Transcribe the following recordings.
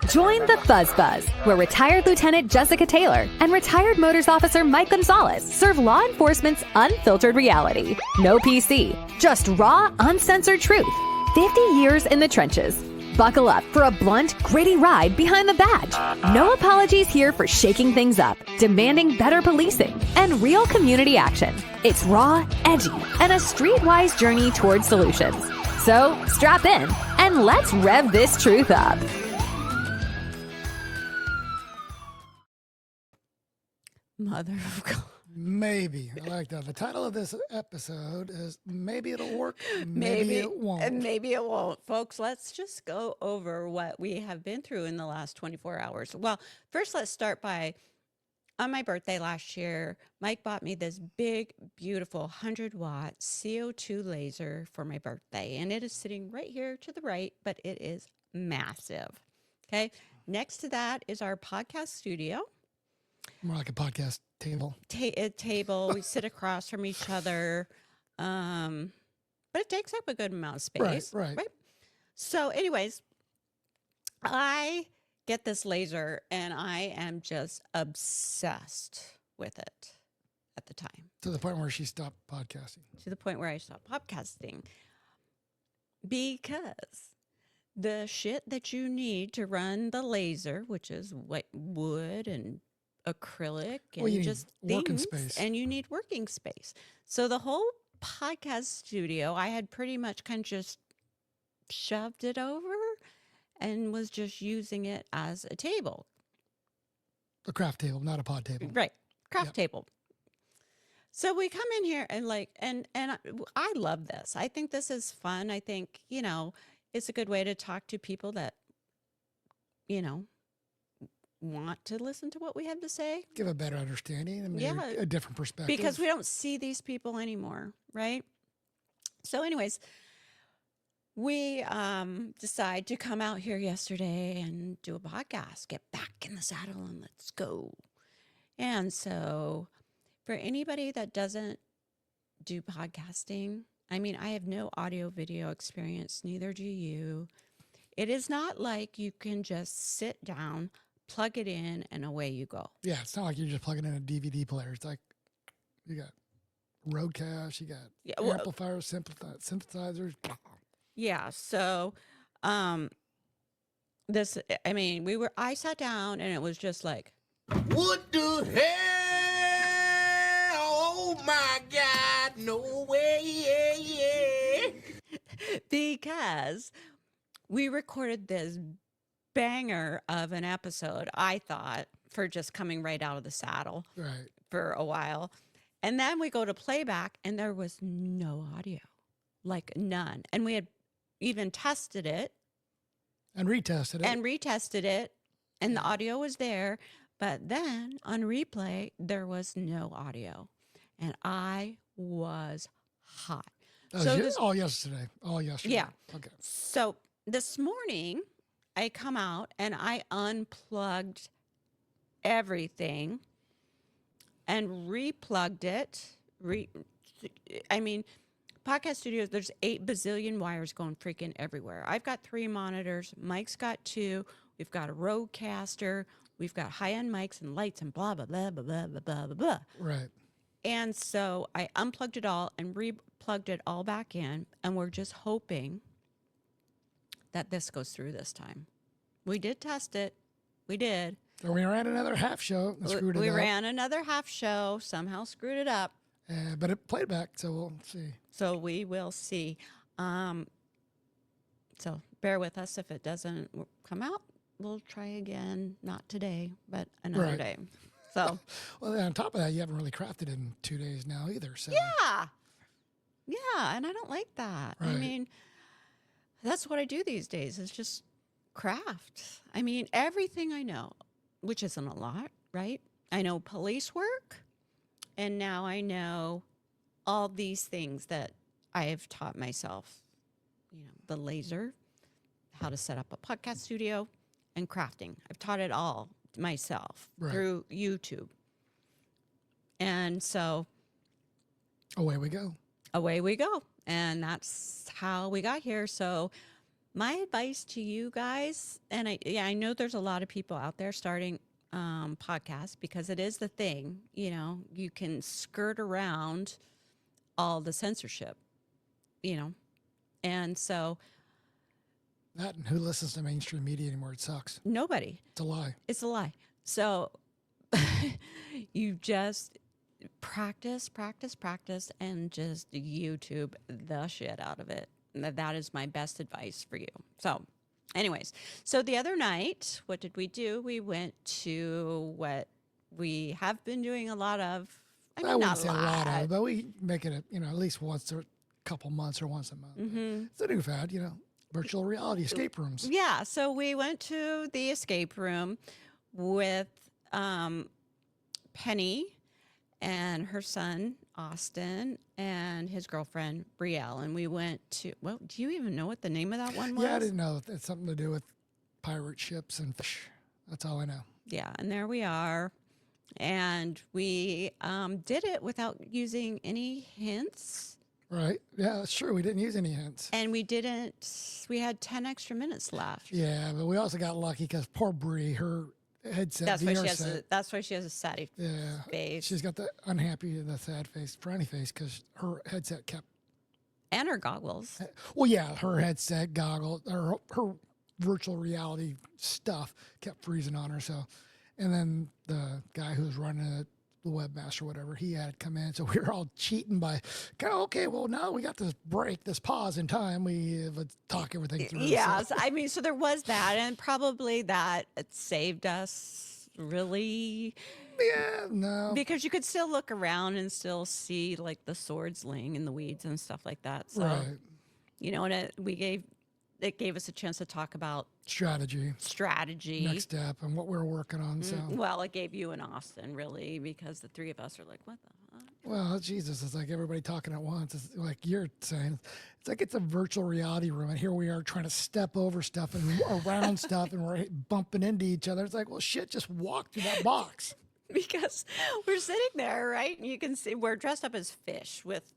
Join the Fuzz Buzz, where retired Lieutenant Jessica Taylor and retired Motors Officer Mike Gonzalez serve law enforcement's unfiltered reality. No PC, just raw, uncensored truth. 50 years in the trenches. Buckle up for a blunt, gritty ride behind the badge. No apologies here for shaking things up, demanding better policing, and real community action. It's raw, edgy, and a streetwise journey towards solutions. So strap in and let's rev this truth up. Mother of God. Maybe. I like that. The title of this episode is Maybe It'll Work, Maybe It Won't. And maybe it won't. Folks, let's just go over what we have been through in the last 24 hours. Well, first let's start by, on my birthday last year, Mike bought me this big, beautiful 100-watt CO2 laser for my birthday. And it is sitting right here to the right, but it is massive. Okay. Next to that is our podcast studio. More like a podcast table. Table. We sit across from each other. But it takes up a good amount of space. Right. So anyways, I get this laser and I am just obsessed with it at the time. To the point where she stopped podcasting. To the point where I stopped podcasting. Because the shit that you need to run the laser, which is wood and acrylic and you just need working things, space. and you need working space. So the whole podcast studio, I had pretty much kind of just shoved it over and was just using it as a table. A craft table, not a pod table. Right. Craft table. So we come in here and I love this. I think this is fun. I think, it's a good way to talk to people that, want to listen to what we have to say. Give a better understanding and maybe a different perspective. Because we don't see these people anymore, right? So anyways, we decide to come out here yesterday and do a podcast, get back in the saddle and let's go. And so for anybody that doesn't do podcasting, I mean, I have no audio video experience, neither do you. It is not like you can just sit down, plug it in, and away you go. Yeah, it's not like you're just plugging in a DVD player. It's like you got Roadcast, you got amplifiers, synthesizers. Yeah, so I sat down and it was just like, what the hell? Oh my God, no way. Because we recorded this banger of an episode, I thought, for just coming right out of the saddle for a while. And then we go to playback and there was no audio, like none. And we had even tested it. And retested it. And the audio was there. But then on replay, there was no audio. And I was hot. All yesterday. Yeah. Okay. So this morning, I come out and I unplugged everything and replugged it. Podcast studios, there's 8 bazillion wires going freaking everywhere. I've got 3 monitors. Mike's got 2. We've got a Rodecaster. We've got high-end mics and lights and blah, blah, blah, blah, blah, blah, blah, blah. Right. And so I unplugged it all and replugged it all back in. And we're just hoping that this goes through this time. We did test it. We did. So we ran another half show and screwed it up. We ran another half show, somehow screwed it up. But it played back, so we'll see. So we will see. So bear with us if it doesn't come out. We'll try again, not today, but another day. So, well, on top of that, you haven't really crafted in 2 days now either. So yeah, and I don't like that. Right. I mean, that's what I do these days is just craft. I mean, everything I know, which isn't a lot, right? I know police work, and now I know all these things that I have taught myself. The laser, how to set up a podcast studio, and crafting. I've taught it all myself through YouTube. And so away we go. And that's how we got here. So My advice to you guys, and I know there's a lot of people out there starting podcasts because it is the thing, you can skirt around all the censorship, and so That and who listens to mainstream media anymore? It sucks. nobody. It's a lie. It's a lie. So you just practice, and just YouTube the shit out of it. That is my best advice for you. So, anyways, so the other night, what did we do? We went to what we have been doing a lot of. I mean, wouldn't not say a lot of, but we make it, at least once a couple months or once a month. Mm-hmm. It's a new fad, virtual reality escape rooms. Yeah. So we went to the escape room with Penny and her son, Austin, and his girlfriend, Brielle. And we went to, well, do you even know what the name of that one was? Yeah, I didn't know. It's something to do with pirate ships and fish. That's all I know. Yeah. And there we are. And we did it without using any hints. Right. Yeah, that's true. We didn't use any hints. And we had 10 extra minutes left. Yeah, but we also got lucky because poor Brie, her headset, that's why she has a sad face. She's got the sad face, frowny face, because her headset kept. And her goggles. Well, yeah, her headset, goggles, her virtual reality stuff kept freezing on her. So, and then the guy who was running it, the webmaster, whatever, he had come in. So we were all cheating by okay, well, now we got this break, this pause in time. We would talk everything through. Yeah. So. I mean, so there was that, and probably that it saved us really. Yeah, no. Because you could still look around and still see like the swords laying in the weeds and stuff like that. So, right. And it gave us a chance to talk about strategy, next step, and what we're working on. So, well, it gave you and Austin really, because the three of us are like, what the fuck? Well, Jesus, it's like everybody talking at once. It's like you're saying, it's like it's a virtual reality room, and here we are trying to step over stuff and around stuff, and we're bumping into each other. It's like, well, shit, just walk through that box. Because we're sitting there, right? And you can see we're dressed up as fish with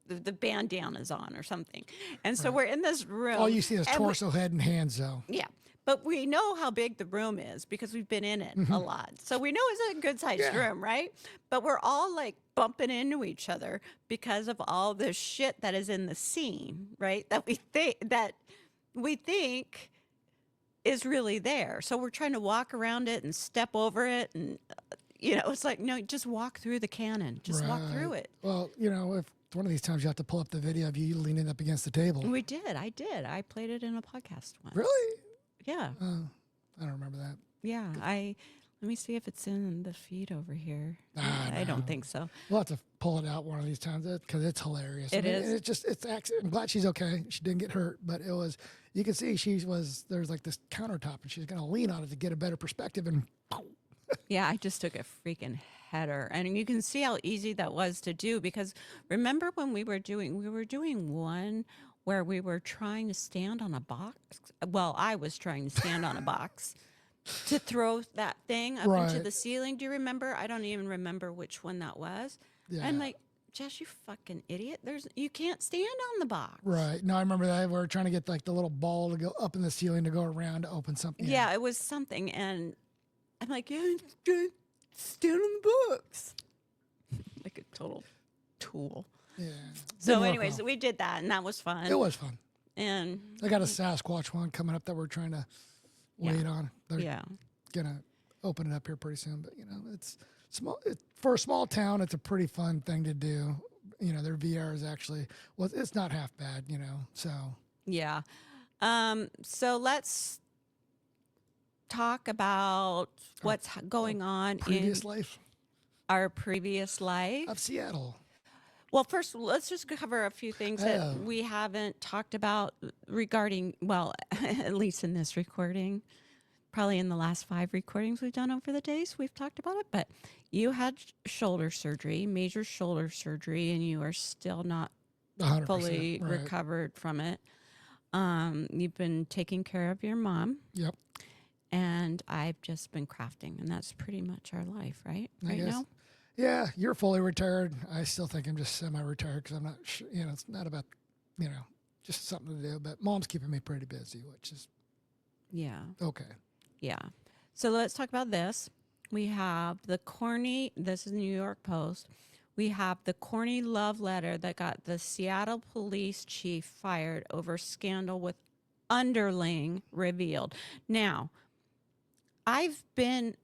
the bandanas on or something. And so we're in this room. All you see is torso, head, and hands, though. Yeah. But we know how big the room is because we've been in it a lot. So we know it's a good sized room, right? But we're all like bumping into each other because of all the shit that is in the scene, right? That we think is really there. So we're trying to walk around it and step over it. And, it's like, no, just walk through the canon. Just walk through it. Well, if one of these times you have to pull up the video of you leaning up against the table. We did. I did. I played it in a podcast once. Really? Yeah. I don't remember that. Yeah. Let me see if it's in the feed over here. I don't think so. We'll have to pull it out one of these times because it's hilarious. It's I'm glad she's okay. She didn't get hurt, but it was, you can see there's like this countertop and she's going to lean on it to get a better perspective and yeah, I just took a freaking header, and you can see how easy that was to do because remember when we were doing one where we were trying to stand on a box. Well, I was trying to stand on a box to throw that thing up into the ceiling. Do you remember? I don't even remember which one that was. Yeah. I'm like, Jess, you fucking idiot. You can't stand on the box. Right. No, I remember that. We were trying to get like the little ball to go up in the ceiling to go around to open something. Yeah, it was something. And I'm like, yeah, stand on the box. Like a total tool. Yeah. So anyways, we did that, and that was fun. It was fun. And I got a Sasquatch one coming up that we're trying to wait on. They're going to open it up here pretty soon. But, it's small. For a small town, it's a pretty fun thing to do. Their VR is actually, it's not half bad, so. Yeah. So let's talk about what's going on in our previous life of Seattle. Well, first, let's just cover a few things that we haven't talked about regarding, well, at least in this recording, probably in the last 5 recordings we've done over the days, we've talked about it, but you had shoulder surgery, major shoulder surgery, and you are still not fully recovered from it. You've been taking care of your mom. Yep. And I've just been crafting, and that's pretty much our life, right? Right now? Yeah, you're fully retired. I still think I'm just semi-retired because I'm not sure, it's not about, just something to do. But mom's keeping me pretty busy, which is Yeah. okay. Yeah. So let's talk about this. We have this is New York Post. We have the corny love letter that got the Seattle police chief fired over scandal with underling revealed. Now, I've been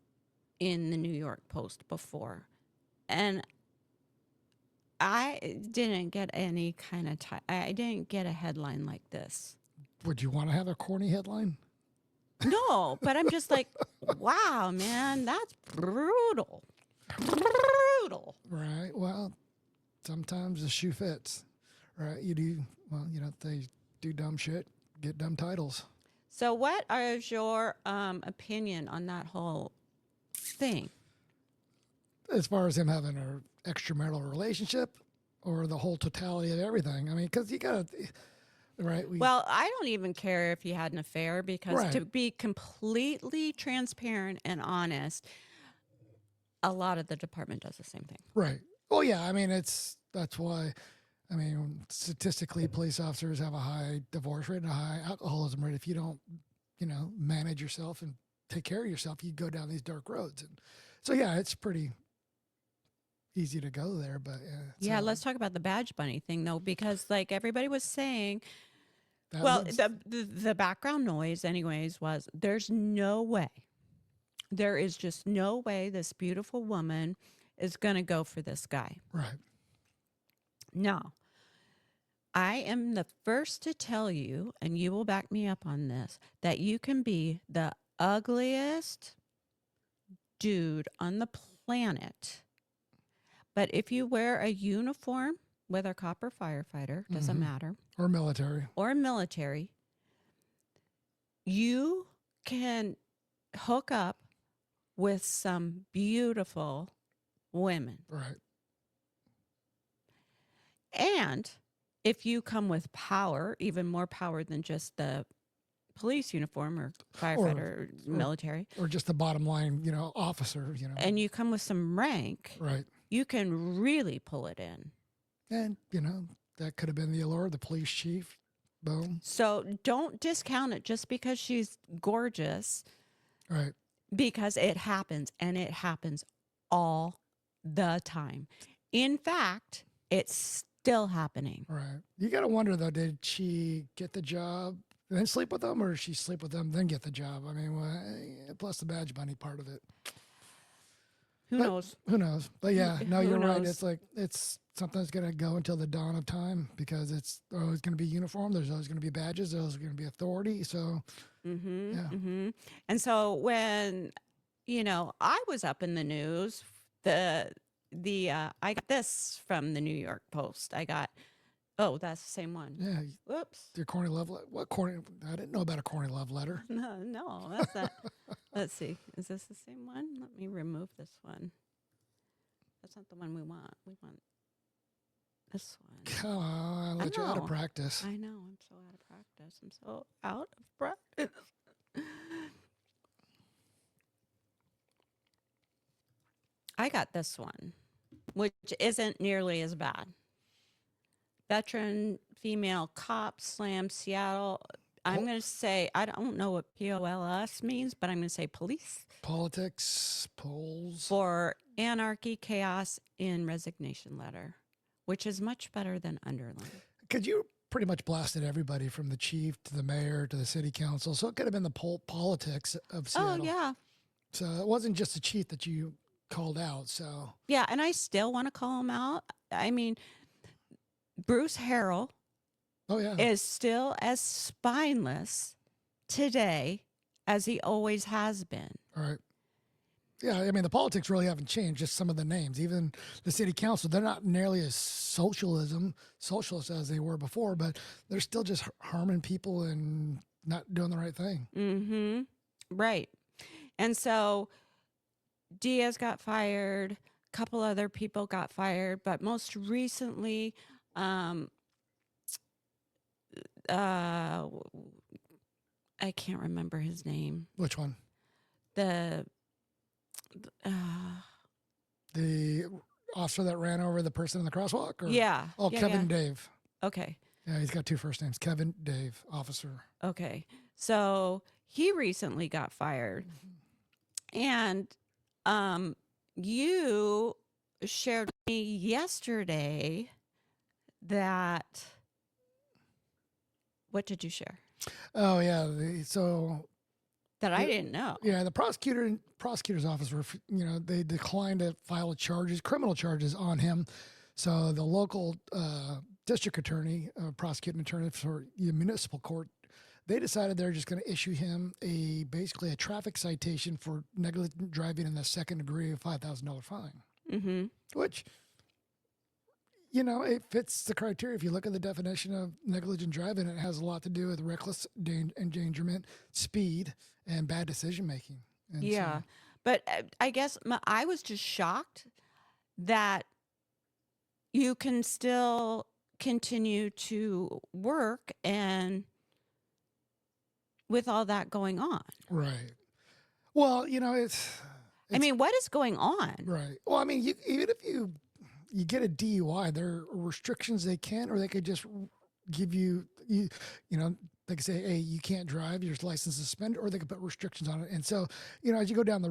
in the New York Post before, and I didn't get any kind of I didn't get a headline like this. Would you want to have a corny headline? No, but I'm just like, wow, man, that's brutal. Brutal. Right. Well, sometimes the shoe fits. Right. You do. Well, they do dumb shit, get dumb titles. So what is your opinion on that whole thing? As far as him having an extramarital relationship, or the whole totality of everything. I mean, because you got to. Right. Well, I don't even care if he had an affair because Right. to be completely transparent and honest, a lot of the department does the same thing. Right. Well, yeah. I mean, that's why. I mean, statistically, police officers have a high divorce rate and a high alcoholism rate. If you don't, manage yourself and take care of yourself, you go down these dark roads. And so, yeah, it's pretty easy to go there. But yeah, let's talk about the Badge Bunny thing though, because like everybody was saying. that Well, was- the background noise, anyways, was there is just no way this beautiful woman is going to go for this guy. right. Now, I am the first to tell you, and you will back me up on this, that you can be the ugliest dude on the planet. But if you wear a uniform, whether cop or firefighter, doesn't matter, Or military. or military, you can hook up with some beautiful women. Right. And if you come with power, even more power than just the police uniform or firefighter or military, Or just the bottom line, officer, and you come with some rank, Right. you can really pull it in. And, that could have been the allure, the police chief. Boom. So don't discount it just because she's gorgeous, Right. because it happens, and it happens all the time. In fact, it's still happening. Right. You got to wonder, though, did she get the job, then sleep with them, or did she sleep with them, then get the job? I mean, plus the Badge Bunny part of it. Who But knows? Who knows? But yeah, no, Who you're right. knows? It's like, it's something that's going to go until the dawn of time, because it's always going to be uniform. There's always going to be badges. There's going to be authority. So, Mm-hmm, yeah. mm-hmm. And so when, I was up in the news, I got this from the New York Post. Oh, that's the same one. Yeah. Whoops. Your corny love letter. What corny? I didn't know about a corny love letter. No, that's not. Let's see. Is this the same one? Let me remove this one. That's not the one we want. We want this one. Come on, I let you out of know. practice. I know. I'm so out of practice. I'm so out of practice. I got this one, which isn't nearly as bad. Veteran female cop slams Seattle. I'm going to say, I don't know what POLS means, but I'm going to say police Politics, polls. for anarchy, chaos in resignation letter, which is much better than underline. Because you pretty much blasted everybody from the chief to the mayor to the city council. So it could have been the politics of Seattle. Oh, yeah. So it wasn't just the chief that you called out. So, Yeah, and I still want to call him out. I mean, Bruce Harrell oh, yeah. is still as spineless today as he always has been. All right. Yeah, I mean, the politics really haven't changed, just some of the names. Even the city council, they're not nearly as socialist as they were before, but they're still just harming people and not doing the right thing. Mm-hmm. Right. And so Diaz got fired. A couple other people got fired, but most recently, I can't remember his name. Which one? The The officer that ran over the person in the crosswalk? Or? yeah. Oh, yeah, Kevin yeah. Dave. Okay. Yeah, he's got 2 first names, Kevin, Dave, officer. Okay. So he recently got fired. And you shared with me yesterday that, what did you share? Oh yeah, That I didn't know. yeah, the prosecutor's office they declined to file criminal charges on him. So the local district attorney, prosecuting attorney for the municipal court, they decided they're just going to issue him basically a traffic citation for negligent driving in the second degree, of $5,000 fine. Mm-hmm. Which, it fits the criteria. If you look at the definition of negligent driving, it has a lot to do with reckless endangerment, speed, and bad decision making. And Yeah. But I guess I was just shocked that you can still continue to work and with all that going on. Right. Well, I mean, what is going on? Right. Well, I mean, even if you get a DUI, there are restrictions they can, or they could just give they could say, hey, you can't drive, your license is suspended, or they could put restrictions on it. And so, as you go down the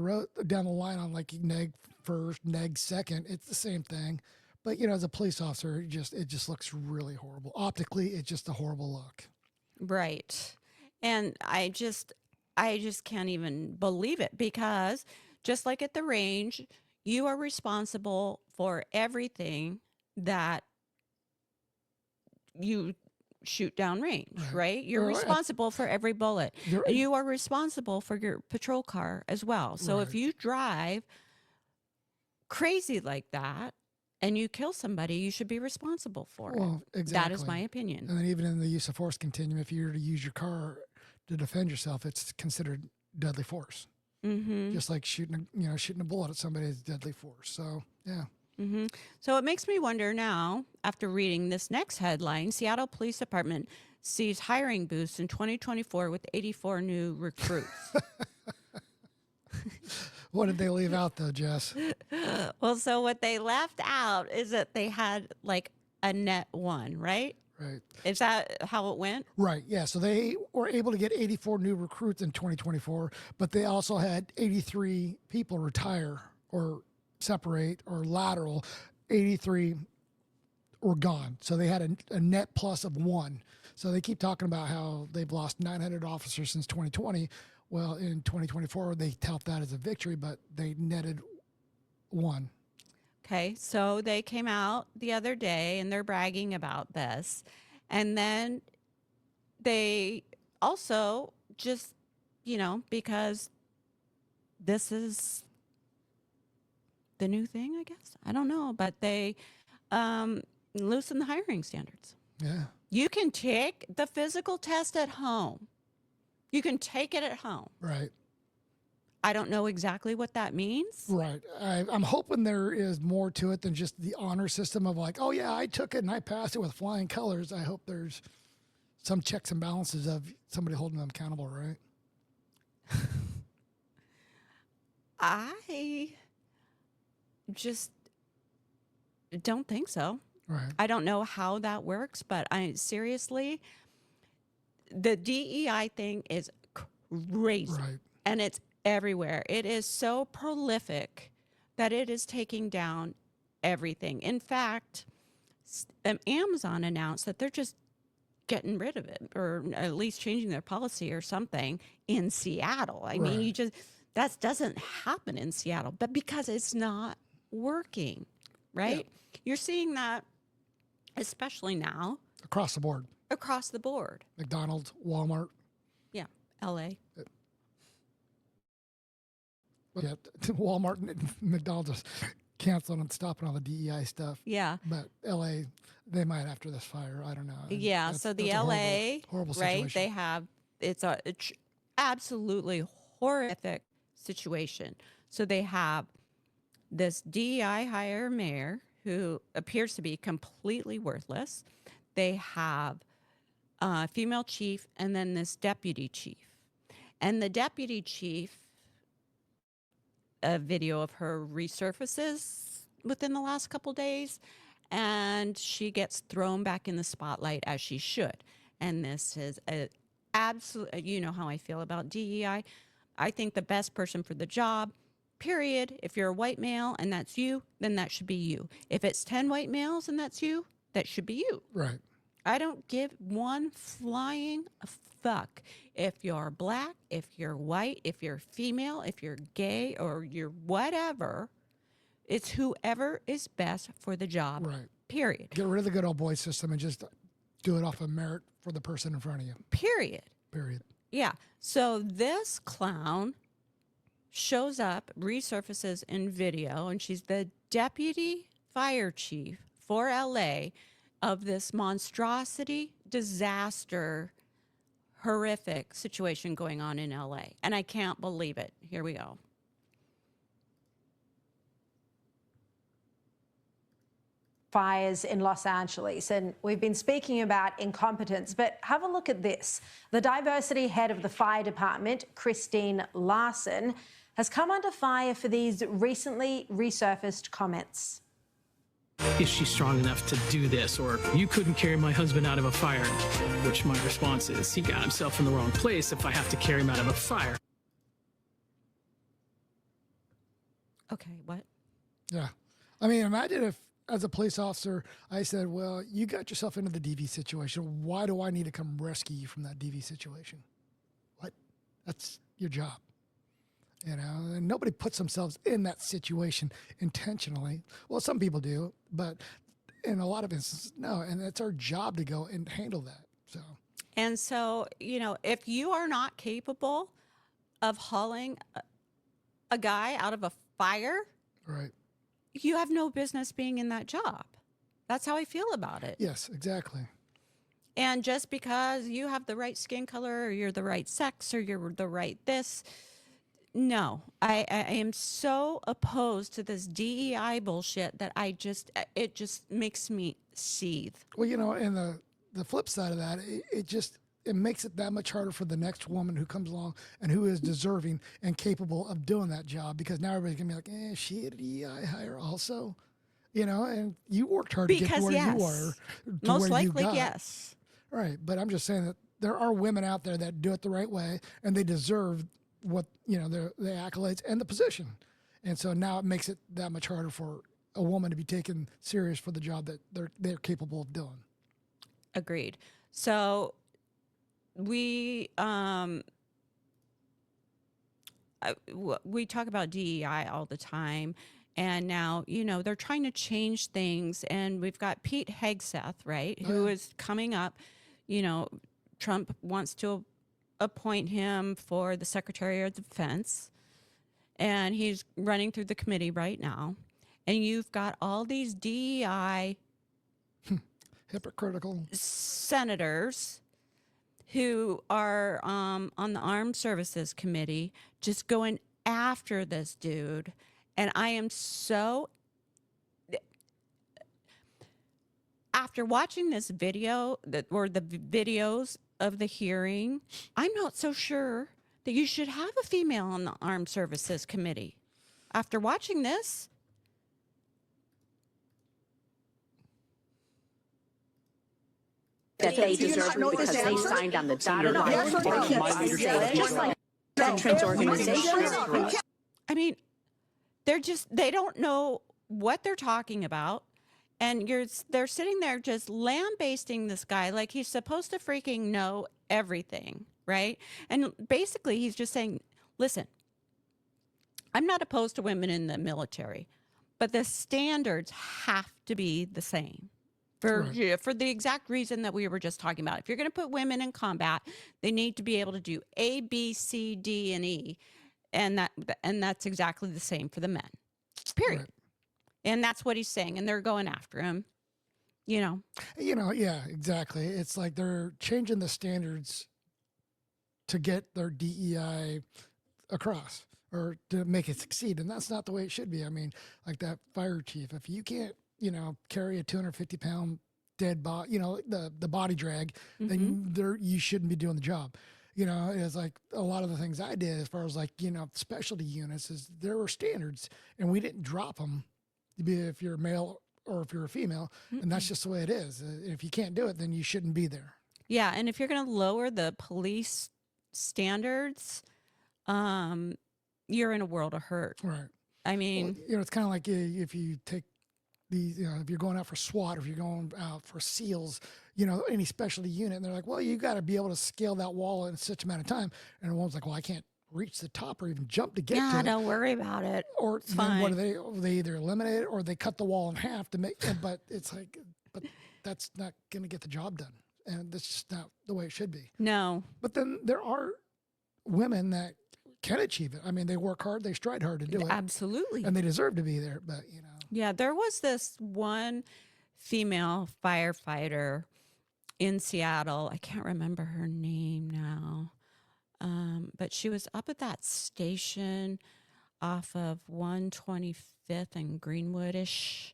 line on like neg first, neg second, it's the same thing. But, as a police officer, it just looks really horrible. Optically, it's just a horrible look. Right. And I just can't even believe it, because just like at the range, you are responsible for everything that you shoot down range, right? You're responsible for every bullet. You are responsible for your patrol car as well. So if you drive crazy like that and you kill somebody, you should be responsible for it. Exactly. That is my opinion. And then even in the use of force continuum, if you were to use your car to defend yourself, it's considered deadly force. Mm-hmm. Just like shooting a bullet at somebody is deadly force. So, yeah. Mm-hmm. So it makes me wonder now, after reading this next headline, Seattle Police Department sees hiring boost in 2024 with 84 new recruits. What did they leave out, though, Jess? Well, so what they left out is that they had like a net 1, right? Right. Is that how it went? Right. Yeah. So they were able to get 84 new recruits in 2024, but they also had 83 people retire or separate or lateral. 83 were gone. So they had a net plus of 1. So they keep talking about how they've lost 900 officers since 2020. Well, in 2024, they tout that as a victory, but they netted 1. Okay, so they came out the other day and they're bragging about this. And then they also just, because this is the new thing, I guess. I don't know, but they loosen the hiring standards. Yeah. You can take the physical test at home. You can take it at home. Right. I don't know exactly what that means. Right. I'm hoping there is more to it than just the honor system of like, oh, yeah, I took it and I passed it with flying colors. I hope there's some checks and balances of somebody holding them accountable, right? I just don't think so. Right. I don't know how that works, but seriously, the DEI thing is crazy. Right. And it's everywhere. It is so prolific that it is taking down everything. In fact, Amazon announced that they're just getting rid of it, or at least changing their policy or something in Seattle. I mean, that doesn't happen in Seattle, but because it's not working, right? Yeah. You're seeing that, especially now. Across the board. Across the board. McDonald's, Walmart. Yeah, LA. Yeah, Walmart and McDonald's is canceling and stopping all the DEI stuff. Yeah. But LA, they might after this fire. I don't know. Yeah. So the LA, horrible situation. Right? They have, it's a absolutely horrific situation. So they have this DEI hire mayor who appears to be completely worthless. They have a female chief and then this deputy chief. And the deputy chief, a video of her resurfaces within the last couple days, and she gets thrown back in the spotlight as she should. And this is a absolute, you know how I feel about DEI. I think the best person for the job, period. If you're a white male and that's you, then that should be you. If it's 10 white males and that's you, that should be you. Right. I don't give one flying fuck if you're black, if you're white, if you're female, if you're gay, or you're whatever. It's whoever is best for the job. Right. Period. Get rid of the good old boy system and just do it off of merit for the person in front of you. Period. Period. Yeah. So this clown shows up, resurfaces in video, and she's the deputy fire chief for LA of this monstrosity, disaster, horrific situation going on in LA. And I can't believe it. Here we go. Fires in Los Angeles, and we've been speaking about incompetence, but have a look at this. The diversity head of the fire department, Christine Larson, has come under fire for these recently resurfaced comments. Is she strong enough to do this? Or you couldn't carry my husband out of a fire, which my response is, he got himself in the wrong place if I have to carry him out of a fire. Okay, what? Yeah. I mean, imagine if, as a police officer, I said, well, you got yourself into the DV situation. Why do I need to come rescue you from that DV situation? What? That's your job. You know, and nobody puts themselves in that situation intentionally. Well, some people do, but in a lot of instances, no. And it's our job to go and handle that. So, And so, you know, if you are not capable of hauling a guy out of a fire, right. you have no business being in that job. That's how I feel about it. Yes, exactly. And just because you have the right skin color, or you're the right sex, or you're the right this, no, I am so opposed to this DEI bullshit that it just makes me seethe. Well, you know, and the flip side of that, it makes it that much harder for the next woman who comes along and who is deserving and capable of doing that job, because now everybody's gonna be like, she a DEI hire also, you know, and you worked hard to get to where you are. Most likely, yes. Right, but I'm just saying that there are women out there that do it the right way, and they deserve what, you know, the accolades and the position. And so now it makes it that much harder for a woman to be taken serious for the job that they're capable of doing. Agreed. So we talk about DEI all the time, and now, you know, they're trying to change things, and we've got Pete Hegseth, right, who is coming up. You know, Trump wants to appoint him for the Secretary of Defense, and he's running through the committee right now. And you've got all these DEI hypocritical senators who are on the Armed Services Committee just going after this dude. And I am so, after watching this video, or the videos of the hearing, I'm not so sure that you should have a female on the Armed Services Committee. After watching this, that they deserve because they signed on the dotted line. Just like veterans organizations. I mean, they don't know what they're talking about. And they're sitting there just lambasting this guy like he's supposed to freaking know everything, right? And basically he's just saying, listen, I'm not opposed to women in the military, but the standards have to be the same for the exact reason that we were just talking about. If you're going to put women in combat, they need to be able to do A, B, C, D, and E. And that's exactly the same for the men, period. Right. And that's what he's saying, and they're going after him, you know. Yeah, exactly. It's like they're changing the standards to get their DEI across, or to make it succeed, and that's not the way it should be. I mean, like that fire chief, if you can't, you know, carry a 250-pound dead body, you know, the body drag, then you shouldn't be doing the job. You know, it's like a lot of the things I did as far as, like, you know, specialty units, is there were standards, and we didn't drop them. If you're male or if you're a female, and that's just the way it is. If you can't do it, then you shouldn't be there. Yeah, and if you're going to lower the police standards, you're in a world of hurt. Right. I Well, mean, it's kind of like if you take these, if you're going out for SWAT, or if you're going out for SEALs, any specialty unit, and they're like, well, you got to be able to scale that wall in such amount of time. And one's like, well, I can't reach the top or even jump to get to it. don't worry about it. Or It's then what fine. do they either eliminate it or they cut the wall in half to make, but it's like, but that's not going to get the job done. And that's just not the way it should be. No. But then there are women that can achieve it. I mean, they work hard, they stride hard to do it, Absolutely. and they deserve to be there. But Yeah, there was this one female firefighter in Seattle. I can't remember her name now. But she was up at that station off of 125th and Greenwoodish.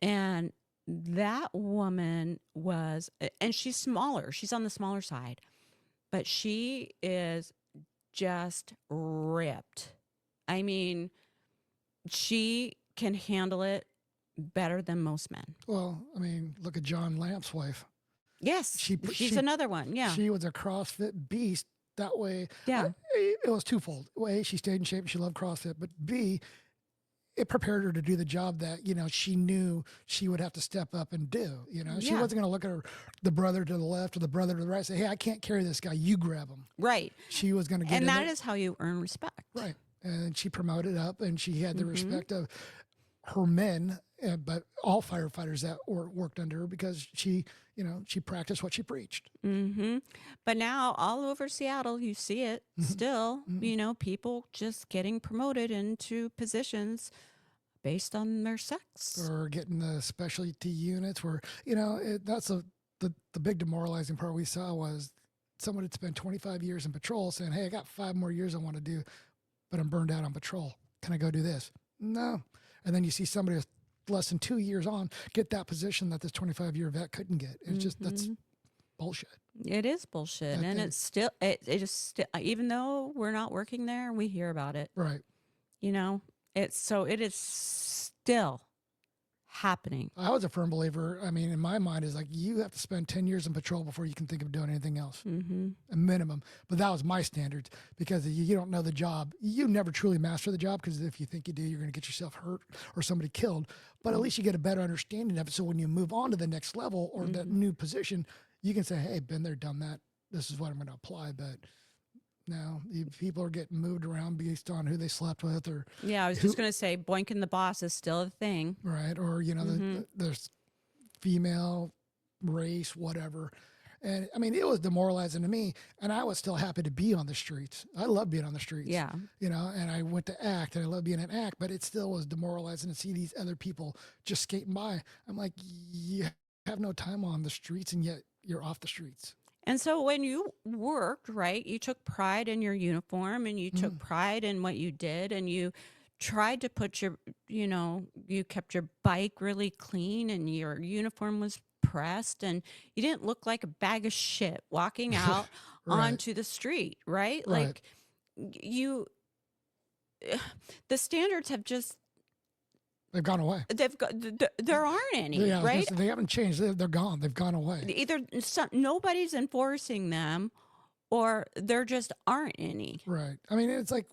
And that woman was, and she's smaller. She's on the smaller side, but she is just ripped. I mean, she can handle it better than most men. well, I mean, look at John Lamp's wife. Yes, she's another one. Yeah. She was a CrossFit beast. That way, Yeah. it was twofold. A, she stayed in shape and she loved CrossFit, but B, it prepared her to do the job that she knew she would have to step up and do. She Yeah. wasn't going to look at the brother to the left or the brother to the right and say, "Hey, I can't carry this guy. You grab him." Right. She was going to get And in that there. is how you earn respect. Right. And she promoted up, and she had the Mm-hmm. respect of her men, but all firefighters that worked under her, because she practiced what she preached. Mm-hmm. But now all over Seattle, you see it still, people just getting promoted into positions based on their sex. Or getting the specialty units where, that's the big demoralizing part we saw was someone had spent 25 years in patrol saying, "Hey, I got 5 more years I want to do, but I'm burned out on patrol. Can I go do this?" No. And then you see somebody with less than 2 years on get that position that this 25-year vet couldn't get. It's just, that's bullshit. It is bullshit. And it's still, it is still, even though we're not working there, we hear about it. Right. It is still happening. I was a firm believer. I mean, in my mind, is like, you have to spend 10 years in patrol before you can think of doing anything else, a minimum. But that was my standards, because you don't know the job. You never truly master the job, because if you think you do, you're going to get yourself hurt or somebody killed. But at least you get a better understanding of it. So when you move on to the next level or that new position, you can say, "Hey, been there, done that. This is what I'm going to apply." But now people are getting moved around based on who they slept with, or Yeah, I was just going to say, boinking the boss is still a thing. right, or there's female, race, whatever. And I mean, it was demoralizing to me, and I was still happy to be on the streets. I love being on the streets. Yeah. And I went to ACT, and I love being in ACT, but it still was demoralizing to see these other people just skating by. I'm like, you have no time on the streets, and yet you're off the streets. And so when you worked, right, you took pride in your uniform, and you took pride in what you did, and you tried to put you kept your bike really clean, and your uniform was pressed, and you didn't look like a bag of shit walking out Right. onto the street, right? Right. Like the standards have just, They've gone away. there aren't any, Yeah, I was gonna right? say, they haven't changed. They're gone. They've gone away. Either nobody's enforcing them, or there just aren't any. Right. I mean, it's like,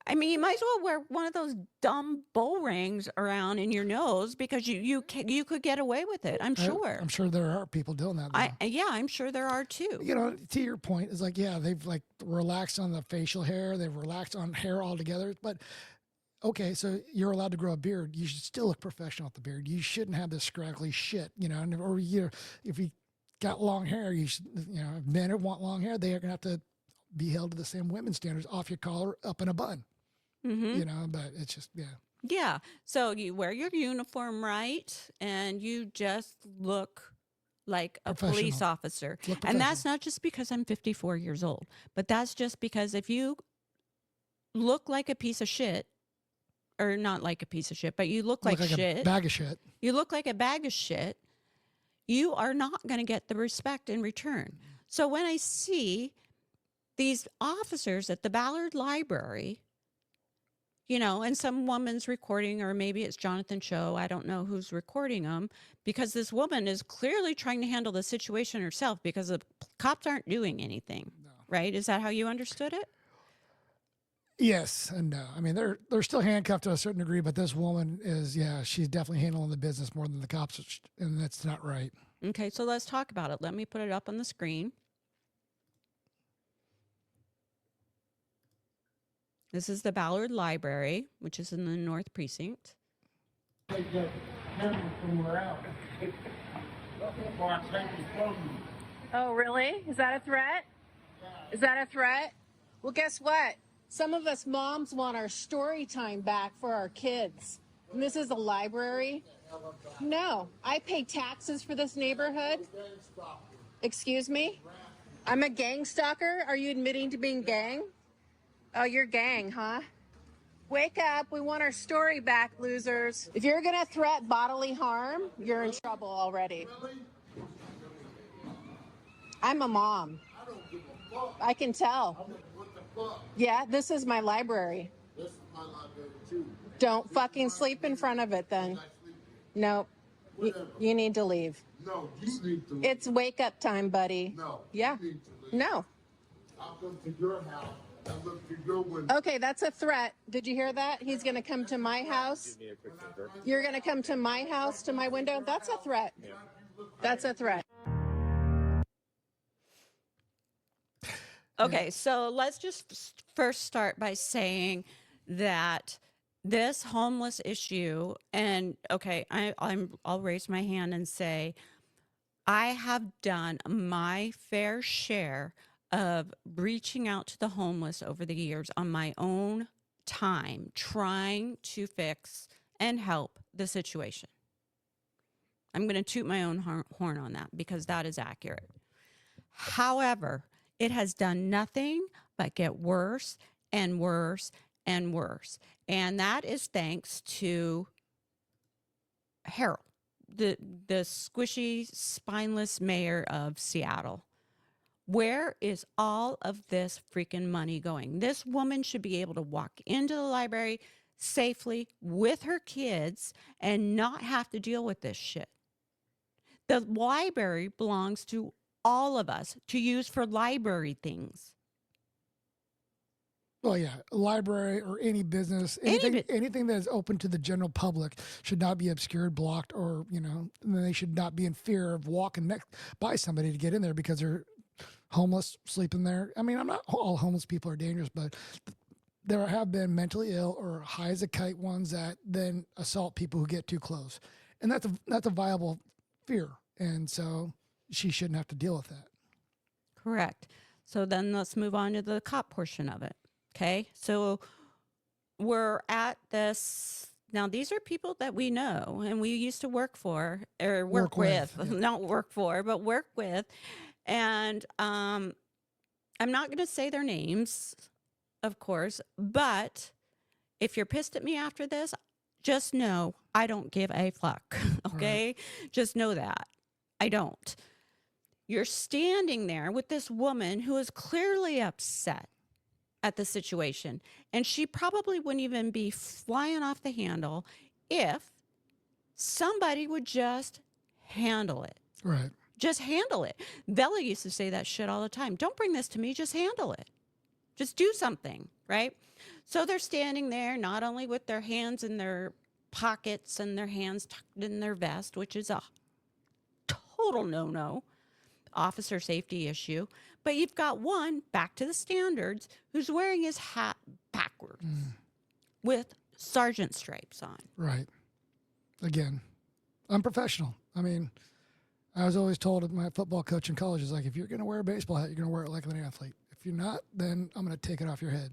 I mean, you might as well wear one of those dumb bull rings around in your nose, because you could get away with it. I'm sure. I'm sure there are people doing that. Though. I'm sure there are too. To your point, it's like, yeah, they've like relaxed on the facial hair. They've relaxed on hair altogether. But okay, so you're allowed to grow a beard. You should still look professional with the beard. You shouldn't have this scraggly shit, or if you got long hair, you should, if men who want long hair, they are going to have to be held to the same women's standards, off your collar, up in a bun. But it's just, yeah. Yeah. So you wear your uniform right, and you just look like a police Professional. officer. Look And that's not just because I'm 54 years old, but that's just because if you look like a piece of shit, or not like a piece of shit, but you look like shit, a bag of shit. you look like a bag of shit, you are not going to get the respect in return. So when I see these officers at the Ballard Library, and some woman's recording, or maybe it's Jonathan Cho. I don't know who's recording them, because this woman is clearly trying to handle the situation herself because the cops aren't doing anything. Right? Is that how you understood it? Yes and no. I mean, they're still handcuffed to a certain degree, but this woman is, she's definitely handling the business more than the cops, and that's not right. Okay, so let's talk about it. Let me put it up on the screen. This is the Ballard Library, which is in the North Precinct. Oh, really? Is that a threat? Is that a threat? Well, guess what? Some of us moms want our story time back for our kids. And this is a library? No. I pay taxes for this neighborhood. Excuse me? I'm a gang stalker? Are you admitting to being gang? Oh, you're gang, huh? Wake up. We want our story back, losers. If you're going to threat bodily harm, you're in trouble already. I'm a mom. I can tell. Yeah, this is my library. This is my library too. Don't fucking sleep in front of it then. Nope. You need to leave. No, you need to leave. It's wake up time, buddy. No. Yeah. You need to leave. No. I'll come to your house. I'll look to your window. Okay, that's a threat. Did you hear that? He's going to come to my house. You're going to come to my house, to my window. That's a threat. That's a threat. Okay, so let's just first start by saying that this homeless issue, and okay, I'll raise my hand and say I have done my fair share of reaching out to the homeless over the years on my own time, trying to fix and help the situation. I'm going to toot my own horn on that because that is accurate. However, it has done nothing but get worse and worse and worse. And that is thanks to Harold, the squishy, spineless mayor of Seattle. Where is all of this freaking money going? This woman should be able to walk into the library safely with her kids and not have to deal with this shit. The library belongs to all of us to use for library things. Well, yeah, a library or any business, anything that is open to the general public should not be obscured, blocked, or, they should not be in fear of walking next by somebody to get in there because they're homeless, sleeping there. I mean, I'm not all homeless people are dangerous, but there have been mentally ill or high as a kite ones that then assault people who get too close. And that's a viable fear. And so she shouldn't have to deal with that. Correct. So then let's move on to the cop portion of it. Okay. So we're at this. Now, these are people that we know and we used to work for or work with, yeah. Not work for, but work with. And I'm not going to say their names, of course, but if you're pissed at me after this, just know I don't give a fuck. Okay. Right. Just know that I don't. You're standing there with this woman who is clearly upset at the situation, and she probably wouldn't even be flying off the handle if somebody would just handle it. Right. Just handle it. Bella used to say that shit all the time. Don't bring this to me. Just handle it. Just do something, right? So they're standing there, not only with their hands in their pockets and their hands tucked in their vest, which is a total no-no. Officer safety issue, but you've got one, back to the standards, who's wearing his hat backwards with sergeant stripes on. Right. Again, unprofessional. I mean, I was always told at my football coach in college is like, if you're going to wear a baseball hat, you're going to wear it like an athlete. If you're not, then I'm going to take it off your head.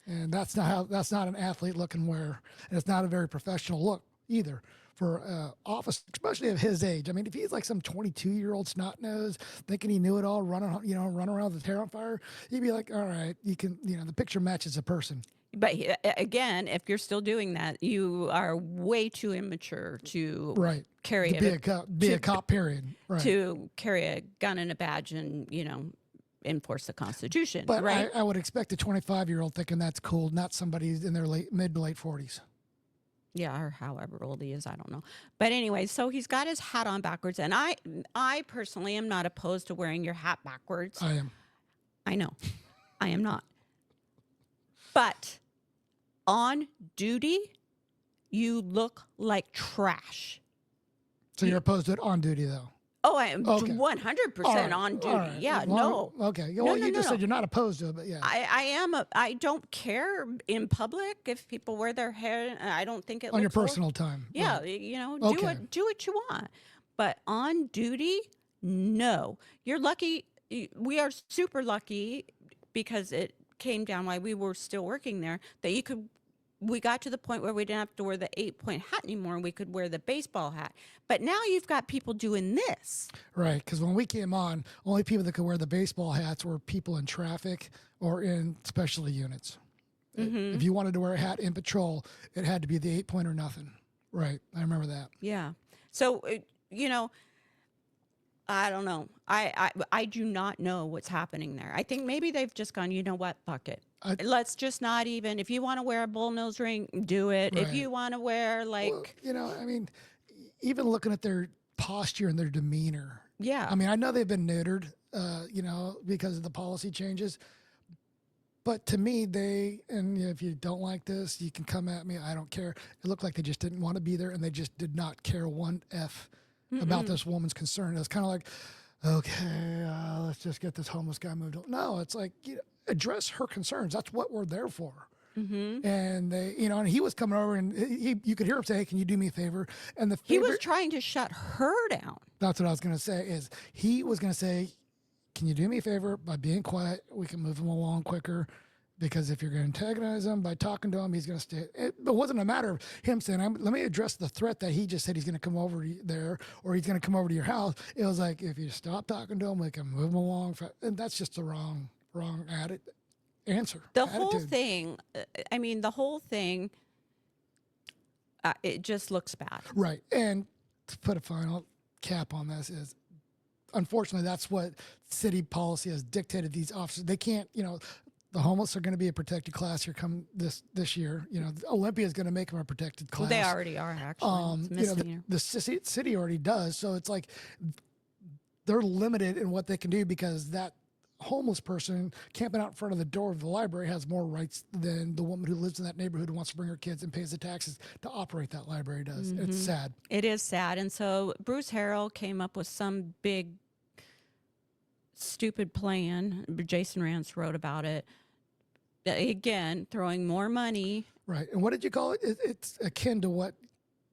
And that's not an athlete looking wear. And it's not a very professional look either. For office, especially of his age. I mean, if he's like some 22-year-old snot nose thinking he knew it all, running around with his hair on fire, you'd be like, all right, you can, the picture matches a person. But again, if you're still doing that, you are way too immature to carry to be a cop. Period. Right. To carry a gun and a badge and enforce the Constitution, But right? I would expect a 25-year-old thinking that's cool, not somebody in their mid to late 40s. Yeah, or however old he is, I don't know. But anyway, so he's got his hat on backwards, and I personally am not opposed to wearing your hat backwards. I am. I know, I am not. But on duty, you look like trash. So you're opposed to it on duty, though? Oh, I am Okay. 100% on duty. All right. Yeah, Well, no. Okay. No, Well, no, you no, just no. said you're not opposed to it, but yeah. I am. I don't care in public if people wear their hair. I don't think it on your looks horrible. personal time. Yeah, Right. you know, Okay. do what you want. But on duty, no. You're lucky. We are super lucky because it came down while we were still working there that we got to the point where we didn't have to wear the 8-point hat anymore, and we could wear the baseball hat. But now you've got people doing this. Right. Because when we came on, only people that could wear the baseball hats were people in traffic or in specialty units. Mm-hmm. If you wanted to wear a hat in patrol, it had to be the 8-point or nothing. Right. I remember that. Yeah. So, you know, I don't know. I do not know what's happening there. I think maybe they've just gone, you know what, fuck it. Let's just not even, if you want to wear a bullnose ring, do it. If Right. you want to wear like, Well, you know, I mean, even looking at their posture and their demeanor. yeah. I mean, I know they've been neutered, you know, because of the policy changes. But to me, and you know, if you don't like this, you can come at me. I don't care. It looked like they just didn't want to be there, and they just did not care one F about this woman's concern. It was kind of like, okay, let's just get this homeless guy moved on. No, it's like, you know, address her concerns. That's what we're there for. Mm-hmm. And they, you know, and he was coming over, and you could hear him say, "Hey, can you do me a favor?" And He was trying to shut her down. that's what I was going to say. Is he was going to say, "Can you do me a favor by being quiet? We can move him along quicker." Because if you're going to antagonize him by talking to him, he's going to stay. It wasn't a matter of him saying, let me address the threat that he just said he's going to come over there or he's going to come over to your house. It was like, if you stop talking to him, we can move him along. And that's just the wrong answer. The whole thing, I mean, it just looks bad. Right. And to put a final cap on this is, unfortunately, that's what city policy has dictated these officers. They can't, you know, the homeless are going to be a protected class here come this year. You know, Olympia is going to make them a protected class. Well, they already are, actually. It's You know, misdemeanor. the city already does. So it's like they're limited in what they can do because that homeless person camping out in front of the door of the library has more rights than the woman who lives in that neighborhood and wants to bring her kids and pays the taxes to operate that library does. It's sad. It is sad. And so Bruce Harrell came up with some big, stupid plan. Jason Rance wrote about it. Again, throwing more money. Right. And what did you call it? It's akin to what?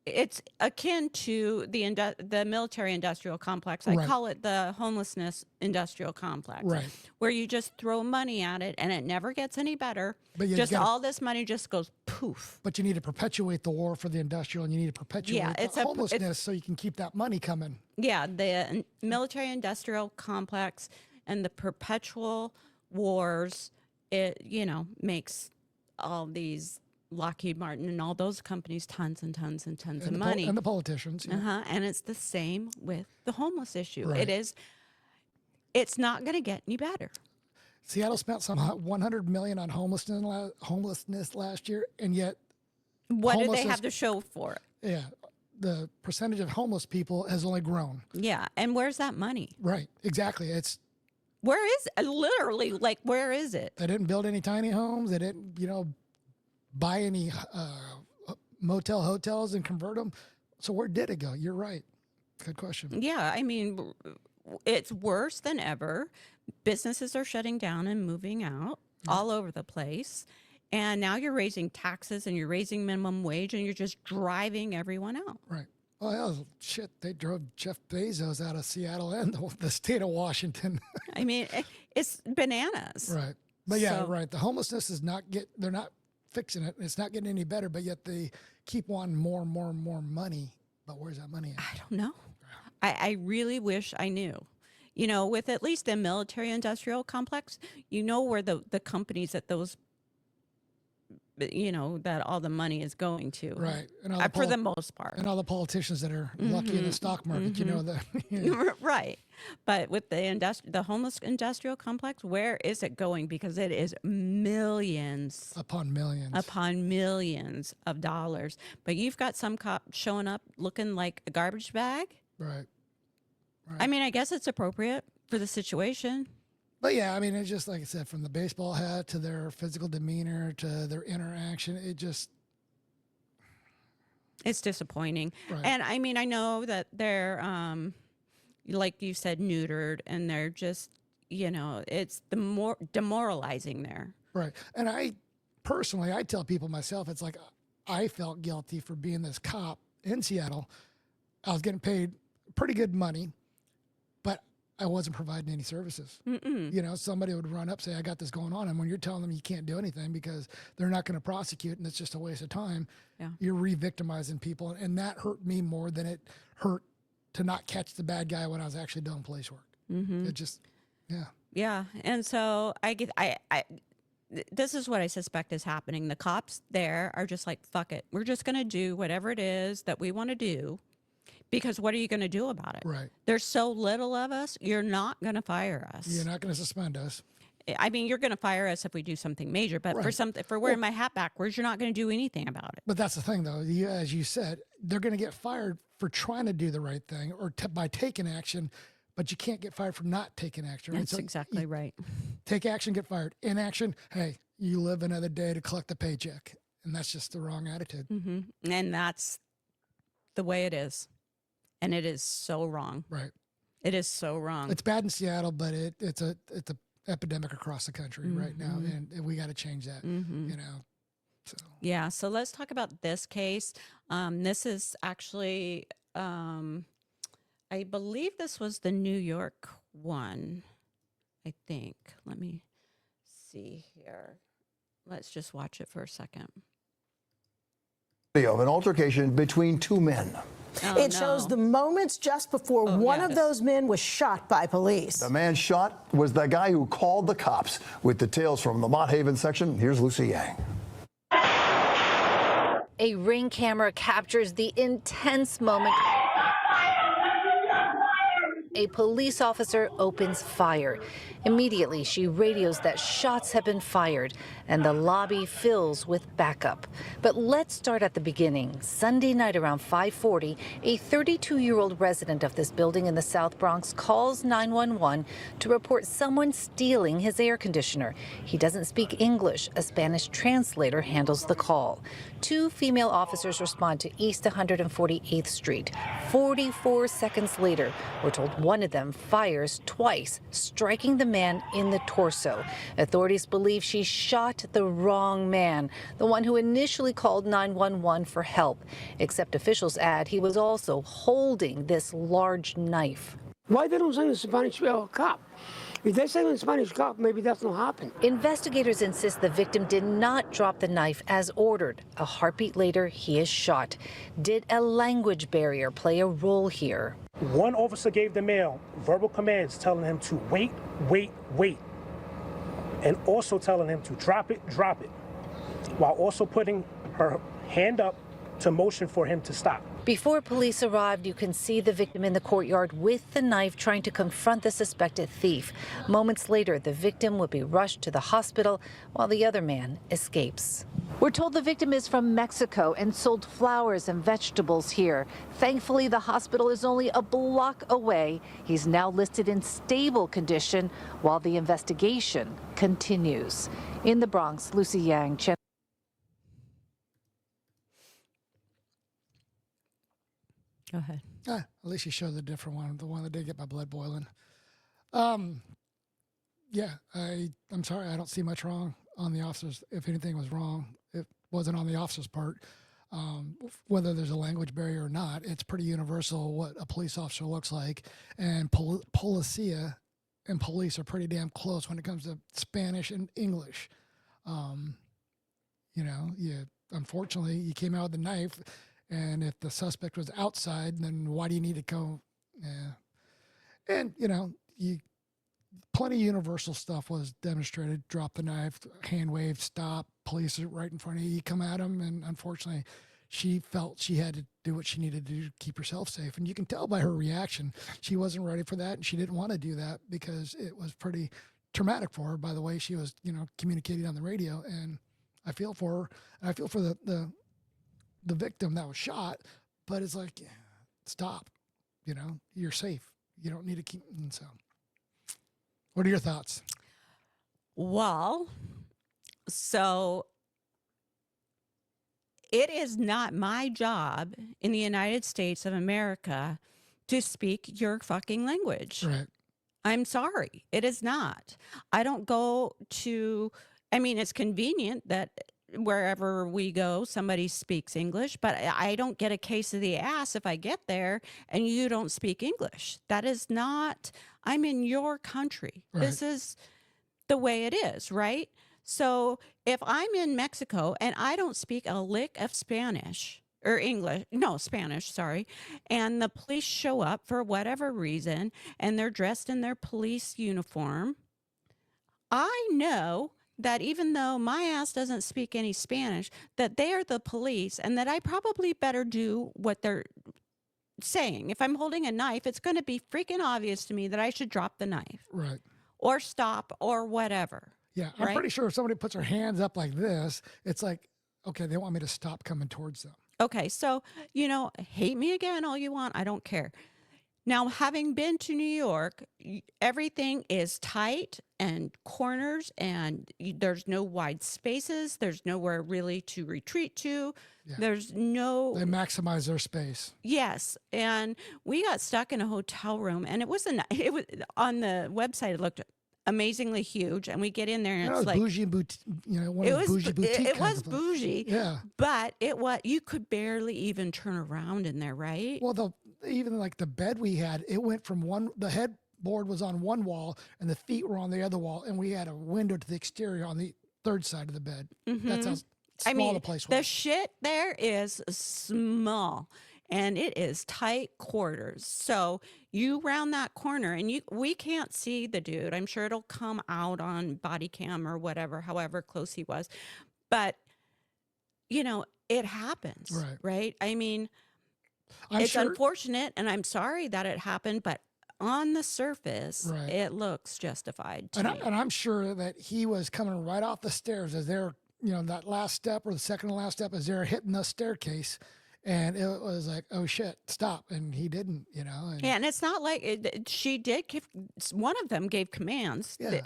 It's akin to the military-industrial complex. I Right. call it the homelessness industrial complex. Right. Where you just throw money at it and it never gets any better. But you just gotta- all this money just goes poof. But you need to perpetuate the war for the industrial, and you need to perpetuate the homelessness so you can keep that money coming. Yeah, the military-industrial complex and the perpetual wars, it, you know, makes all these Lockheed Martin and all those companies tons and tons and tons of money. And the politicians. Yeah. And it's the same with the homeless issue. Right. It's not going to get any better. Seattle spent some $100 million on homelessness last year, and yet What do they homelessness- have to show for it? yeah, the percentage of homeless people has only grown. Yeah, and where's that money? Right, exactly. Where is literally, like, where is it? They didn't build any tiny homes. They didn't, you know, buy any motel hotels and convert them. So where did it go? You're right. Good question. Yeah, I mean, it's worse than ever. Businesses are shutting down and moving out all over the place. And now you're raising taxes and you're raising minimum wage and you're just driving everyone out. Right. Well, hell, shit, they drove Jeff Bezos out of Seattle and the state of Washington. I mean, it's bananas. Right. But yeah, So- right. The homelessness is they're not fixing it. It's not getting any better, but yet they keep wanting more and more and more money. But where's that money at? I don't know. I really wish I knew. You know, with at least the military industrial complex, you know where the companies that those, you know, that all the money is going to. Right. And all For the most part. and all the politicians that are lucky in the stock market, you know that. Right. But with the homeless industrial complex, where is it going? Because it is millions upon millions of dollars. But you've got some cop showing up looking like a garbage bag. Right. I mean, I guess it's appropriate for the situation. But yeah, I mean, it's just like I said, from the baseball hat to their physical demeanor to their interaction, it's disappointing. Right. And I mean, I know that they're, like you said, neutered, and they're just, it's the more demoralizing there. Right. And I tell people myself, it's like I felt guilty for being this cop in Seattle. I was getting paid pretty good money, but I wasn't providing any services. Somebody would run up, say, I got this going on. And when you're telling them you can't do anything because they're not going to prosecute and it's just a waste of time, you're re-victimizing people. And that hurt me more than it hurt to not catch the bad guy when I was actually doing police work. It just, Yeah. And so this is what I suspect is happening. The cops there are just like, fuck it. We're just going to do whatever it is that we want to do. Because what are you going to do about it? Right. There's so little of us. You're not going to fire us. You're not going to suspend us. I mean, you're going to fire us if we do something major, but for wearing my hat backwards, you're not going to do anything about it. But that's the thing, though. As you said, they're going to get fired for trying to do the right thing or by taking action, but you can't get fired for not taking action. Right? That's exactly right. Take action, get fired. Inaction, hey, you live another day to collect the paycheck. And that's just the wrong attitude. And that's the way it is. And it is so wrong. Right. It is so wrong. It's bad in Seattle, but it's a epidemic across the country right now, and we got to change that. So yeah. So let's talk about this case. This is actually, I believe this was the New York one. I think. Let me see here. Let's just watch it for a second. Of an altercation between two men. It shows the moments just before one of those men was shot by police. The man shot was the guy who called the cops. With details from the Mott Haven section, here's Lucy Yang. A Ring camera captures the intense moment. A police officer opens fire. Immediately, she radios that shots have been fired, and the lobby fills with backup. But let's start at the beginning. Sunday night around 5:40, a 32-year-old resident of this building in the South Bronx calls 911 to report someone stealing his air conditioner. He doesn't speak English. A Spanish translator handles the call. Two female officers respond to East 148th Street. 44 seconds later, we're told one of them fires twice, striking the man in the torso. Authorities believe she shot the wrong man, the one who initially called 911 for help. Except officials add he was also holding this large knife. Why they don't send a Spanish cop? If they send a Spanish cop, maybe that's not happen. Investigators insist the victim did not drop the knife as ordered. A heartbeat later, he is shot. Did a language barrier play a role here? One officer gave the male verbal commands telling him to wait, wait, wait, and also telling him to drop it, while also putting her hand up to motion for him to stop. Before police arrived, you can see the victim in the courtyard with the knife trying to confront the suspected thief. Moments later, the victim would be rushed to the hospital while the other man escapes. We're told the victim is from Mexico and sold flowers and vegetables here. Thankfully, the hospital is only a block away. He's now listed in stable condition while the investigation continues. In the Bronx, Lucy Yang. Go ahead. At least you showed the different one, the one that did get my blood boiling. Yeah, I'm sorry, I don't see much wrong on the officers. If anything was wrong, it wasn't on the officer's part. Whether there's a language barrier or not, it's pretty universal what a police officer looks like. And policia and police are pretty damn close when it comes to Spanish and English. Unfortunately, you came out with a knife. And if the suspect was outside, then why do you need to go? Yeah. And, plenty of universal stuff was demonstrated. Drop the knife, hand wave, stop, police are right in front of you. You come at them, and unfortunately, she felt she had to do what she needed to do to keep herself safe. And you can tell by her reaction, she wasn't ready for that. And she didn't want to do that because it was pretty traumatic for her by the way she was, communicating on the radio. And I feel for her. And I feel for the victim that was shot, but it's like, stop, you're safe. You don't need to keep. And so what are your thoughts? Well, so it is not my job in the United States of America to speak your fucking language. Right. I'm sorry. It is not. I don't go to, it's convenient that wherever we go, somebody speaks English, but I don't get a case of the ass if I get there and you don't speak English. That is not, I'm in your country. Right. This is the way it is, right? So if I'm in Mexico and I don't speak a lick of Spanish or English, no, Spanish, sorry, and the police show up for whatever reason and they're dressed in their police uniform, I know that even though my ass doesn't speak any Spanish, that they are the police and that I probably better do what they're saying. If I'm holding a knife, it's going to be freaking obvious to me that I should drop the knife. Right. Or stop or whatever. Yeah, I'm pretty sure if somebody puts their hands up like this, it's like, okay, they want me to stop coming towards them. Okay, so, hate me again all you want. I don't care. Now, having been to New York, everything is tight and corners and there's no wide spaces. There's nowhere really to retreat to. Yeah. There's no... They maximize their space. Yes, and we got stuck in a hotel room and it was on the website, it looked amazingly huge, and we get in there and it's like bougie, one of the bougie boutique. It was bougie, yeah. But you could barely even turn around in there, right? Well, even like the bed we had, it went from the headboard was on one wall and the feet were on the other wall, and we had a window to the exterior on the third side of the bed. Mm-hmm. That's how small the place was. The shit there is small. And it is tight quarters. So you round that corner and we can't see the dude. I'm sure it'll come out on body cam or whatever, however close he was. But, it happens, right? It's unfortunate and I'm sorry that it happened, but on the surface, it looks justified to me. And I'm sure that he was coming right off the stairs as they're, that last step or the second to last step as they're hitting the staircase. And it was like, oh shit, stop. And he didn't, And, and it's not like she did one of them gave commands. Yeah.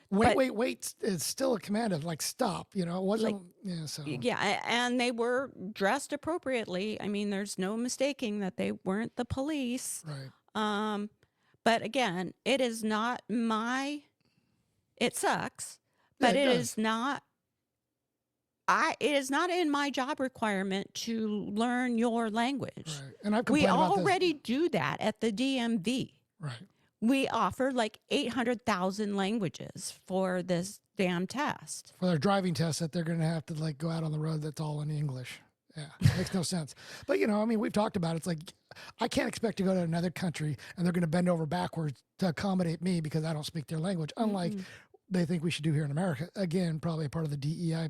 Wait is still a command of like, stop, it wasn't, so. Yeah. And they were dressed appropriately. There's no mistaking that they weren't the police. Right. But again, it is not it sucks, but it is not. It is not in my job requirement to learn your language. Right. And we already do that at the DMV. Right. We offer like 800,000 languages for this damn test. For their driving test that they're going to have to like go out on the road that's all in English. Yeah, makes no sense. But, we've talked about it. It's like, I can't expect to go to another country and they're going to bend over backwards to accommodate me because I don't speak their language. Unlike they think we should do here in America. Again, probably part of the DEI,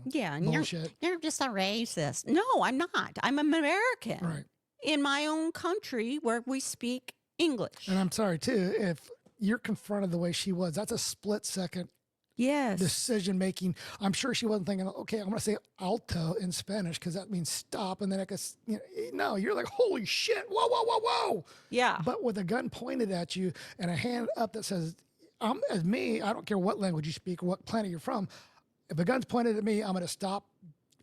yeah, and bullshit. You're just a racist. No, I'm not. I'm an American. Right. In my own country where we speak English. And I'm sorry, too, if you're confronted the way she was, that's a split-second decision making. I'm sure she wasn't thinking, okay, I'm going to say alto in Spanish because that means stop. And then I guess, no, you're like, holy shit, whoa, whoa, whoa, whoa. Yeah. But with a gun pointed at you and a hand up that says, as me, I don't care what language you speak or what planet you're from. If a gun's pointed at me, I'm going to stop,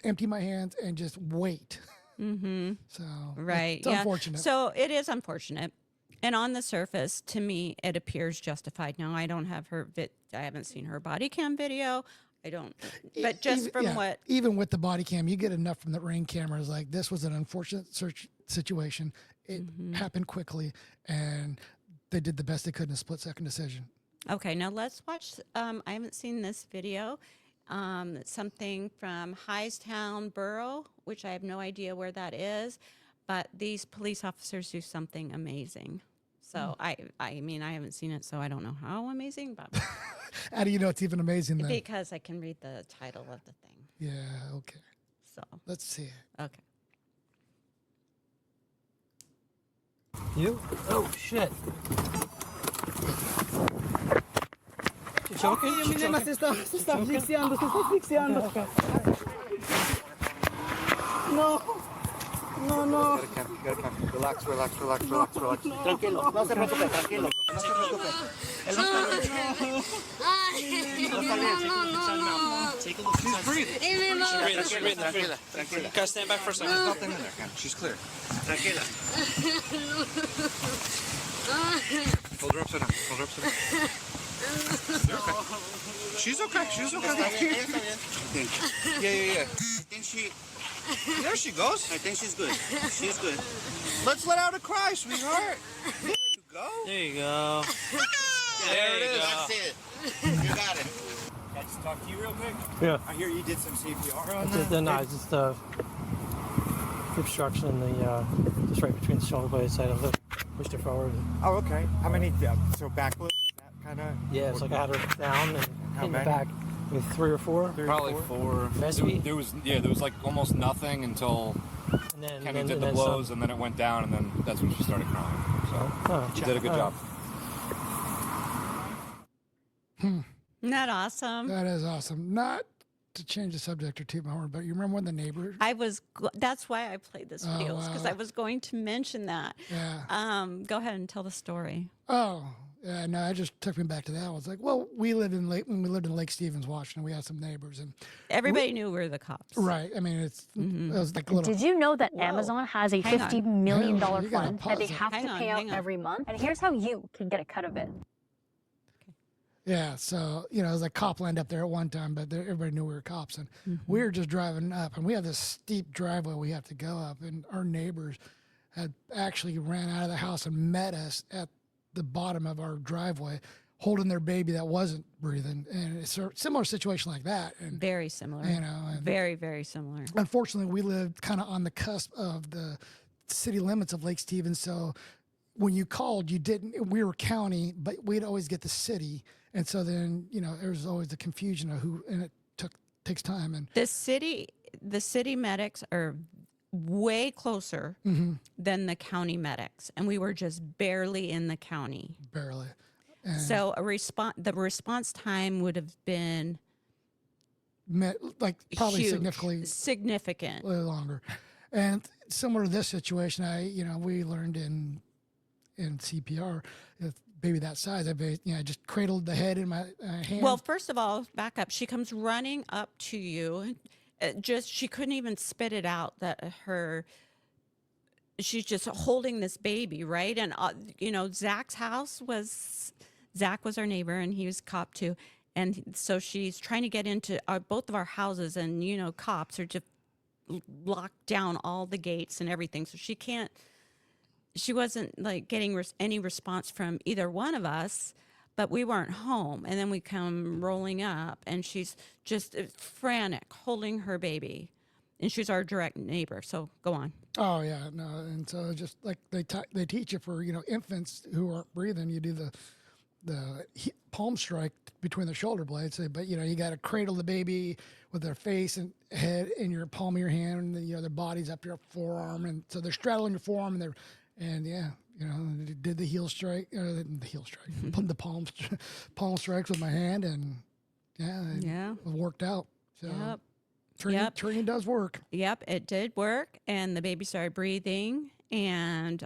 empty my hands, and just wait. Mm-hmm. So, it's unfortunate. So it is unfortunate. And on the surface, to me, it appears justified. Now, I don't have I haven't seen her body cam video. I don't, but just what. Even with the body cam, you get enough from the Ring cameras. Like, this was an unfortunate situation. It happened quickly, and they did the best they could in a split-second decision. Okay, now let's watch. I haven't seen this video. Something from Hightstown Borough, which I have no idea where that is, but these police officers do something amazing. So I haven't seen it, so I don't know how amazing, but how do you know it's even amazing then? Because I can read the title of the thing. Yeah, okay. So let's see it. Okay. You? Oh shit. She choking? She choking? Se está asfixiando, se está asfixiando. No. No, no. Relax. Tranquilo, no se preocupe, tranquilo. No se preocupe. Él no está bien. Take a look. She's breathing. Tranquila. Guys, stand back for a second. There's nothing in there, Ken. She's clear. Tranquila. Hold her upside down. She's okay. I think. Yeah. I think she... There she goes. I think she's good. She's good. Let's let out a cry, sweetheart. There you go. There you go. There it is. That's it. You got it. Can I just talk to you real quick? Yeah. I hear you did some CPR on that. No, it's just obstruction in the just right between the shoulder blades. I pushed her forward. Oh, okay. How many? So backwards, that kind of. Yeah, it's like I had her down and How in the many? back. With 3 or 4. Probably 4. There was like almost nothing until Kenny did the blows, and then it went down, and then that's when she started crying. So she did a good job. Isn't that awesome? That is awesome. Not to change the subject or toot my horn, but you remember when the neighbor? That's why I played this video, because wow. I was going to mention that. Yeah. Go ahead and tell the story. Oh, yeah. No, it just took me back to that. I was like, well, when we lived in Lake Stevens, Washington, we had some neighbors, and everybody knew we were the cops. Right. I mean, it was like a little. Did you know that Amazon has a $50 million fund that they pause have to pay out every month? And here's how you can get a cut of it. Yeah, so, it was like Copland up there at one time, but everybody knew we were cops. And we were just driving up, and we have this steep driveway we have to go up, and our neighbors had actually ran out of the house and met us at the bottom of our driveway, holding their baby that wasn't breathing. And it's a similar situation like that. And, very similar. And very, very similar. Unfortunately, we lived kind of on the cusp of the city limits of Lake Stevens, so when you called, we were county, but we'd always get the city. And so then, there was always the confusion of who, and it takes time. And the city medics are way closer than the county medics, and we were just barely in the county. Barely. And so the response time would have been probably huge, significantly longer. And similar to this situation, we learned in CPR, baby that size, I just cradled the head in my hand. Well, first of all, back up. She comes running up to you. She couldn't even spit it out. She's just holding this baby, right? And Zach was our neighbor, and he was a cop too. And so she's trying to get into both of our houses, and cops are just locked down all the gates and everything, so she wasn't like getting any response from either one of us, but we weren't home. And then we come rolling up, and she's just frantic, holding her baby. And she's our direct neighbor. So go on. Oh, yeah. No. And so just like they teach you for, infants who aren't breathing, you do the palm strike between the shoulder blades. But, you got to cradle the baby with their face and head in your palm of your hand, and then, their body's up your forearm. And so they're straddling your forearm, and did the heel strike, put the palm strikes with my hand, and it worked out. So training does work. Yep, it did work, and the baby started breathing, and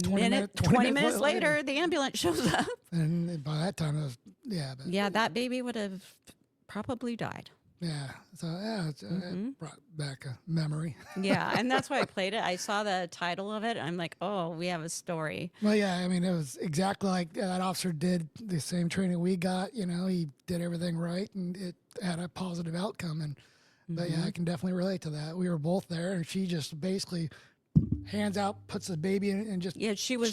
20 minutes later, the ambulance shows up. And by that time, it was, that baby would have probably died. Yeah, so it brought back a memory. Yeah, and that's why I played it. I saw the title of it. I'm like, oh, we have a story. Well, yeah, I mean, it was exactly like that officer did the same training we got. He did everything right, and it had a positive outcome. And but yeah, I can definitely relate to that. We were both there, and she just basically hands out, puts the baby in, and just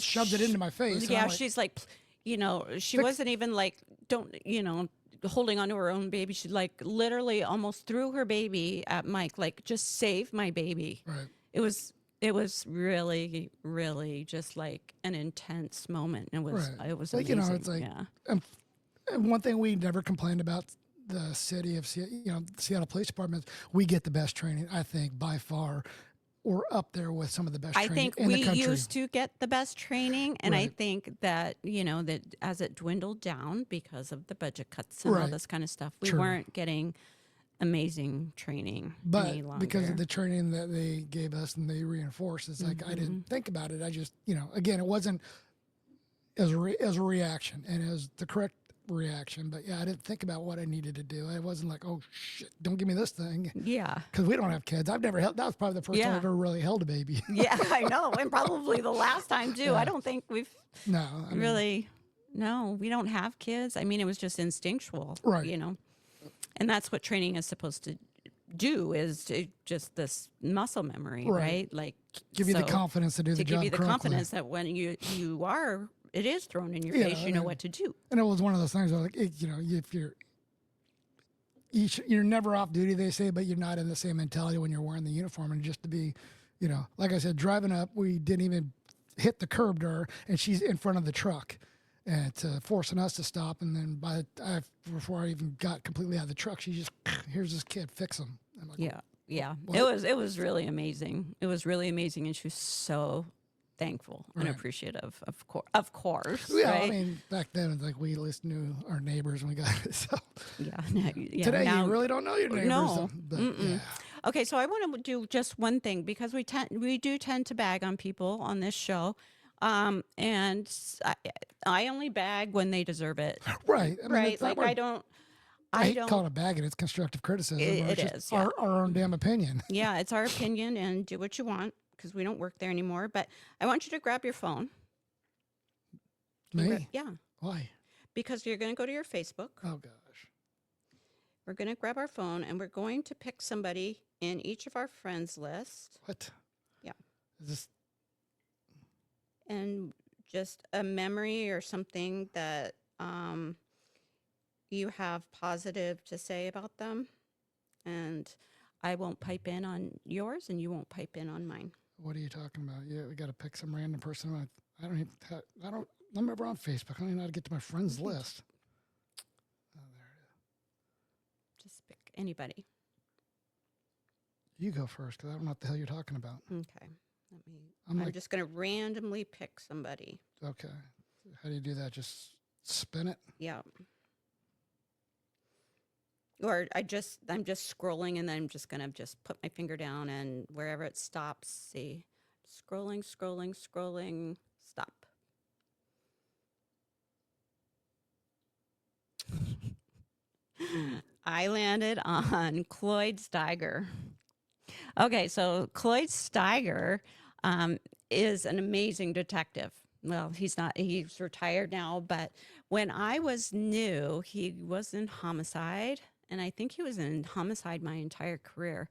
shoved it into my face. Yeah, she's like, she wasn't even like, holding onto her own baby. She literally almost threw her baby at Mike, just save my baby. Right. It was really, really just like an intense moment. It was amazing. It's like, one thing we never complained about the city of Seattle Police Department, we get the best training, I think, by far. We're up there with some of the best I training think in the we country. used to get the best training, and I Right. think that, that as it dwindled down because of the budget cuts and all Right. this kind of stuff, we True. weren't getting amazing training any But longer. because of the training that they gave us and they reinforced, it's like I didn't think about it. I just, again, it wasn't as a reaction and as the correct reaction. But yeah, I didn't think about what I needed to do. I wasn't like, oh shit, don't give me this thing. Yeah. Because we don't have kids. I've never held. That was probably the first time I've ever really held a baby. Yeah, I know, and probably the last time too. I don't think we've really. No, we don't have kids. I mean, it was just instinctual, Right. And that's what training is supposed to do, is to just this muscle memory, Right. right? Like Give you the confidence to do the job give you the correctly. confidence that when you are, it is thrown in your Yeah, face, you know what to do. And it was one of those things where, like, if you're never off duty, they say, but you're not in the same mentality when you're wearing the uniform. And just to be, like I said, driving up, we didn't even hit the curb to her, and she's in front of the truck, and forcing us to stop. And then before I even got completely out of the truck, she just, here's this kid, fix him. I'm like, Yeah. what? It was really amazing. It was really amazing, and she was so thankful and appreciative, of course. Yeah, right? I mean, back then, it's like we listened to our neighbors when we got it. So yeah. today, now, you really don't know your neighbors. No. But, yeah. Okay, so I want to do just one thing, because we do tend to bag on people on this show, and I only bag when they deserve it. Right. I mean, right. it's not Like where- I hate calling it bagging. It's constructive criticism. It It's is, just our own damn opinion. Yeah, it's our opinion, and do what you want, because we don't work there anymore. But I want you to grab your phone. Me? Yeah. Why? Because you're going to go to your Facebook. Oh, gosh. We're going to grab our phone, and we're going to pick somebody in each of our friends list. What? Yeah. Is this... And just a memory or something that you have positive to say about them. And I won't pipe in on yours, and you won't pipe in on mine. What are you talking about? Yeah, we got to pick some random person. I'm ever on Facebook. I don't even know how to get to my friends list. Just pick anybody. You go first, because I don't know what the hell you're talking about. Okay. I'm just going to randomly pick somebody. Okay. How do you do that? Just spin it? Yeah. Or I'm just scrolling, and then I'm just going to just put my finger down, and wherever it stops, see. Scrolling, stop. I landed on Cloyd Steiger. Okay, so Cloyd Steiger is an amazing detective. Well, he's retired now, but when I was new, he was in homicide, and I think he was in homicide my entire career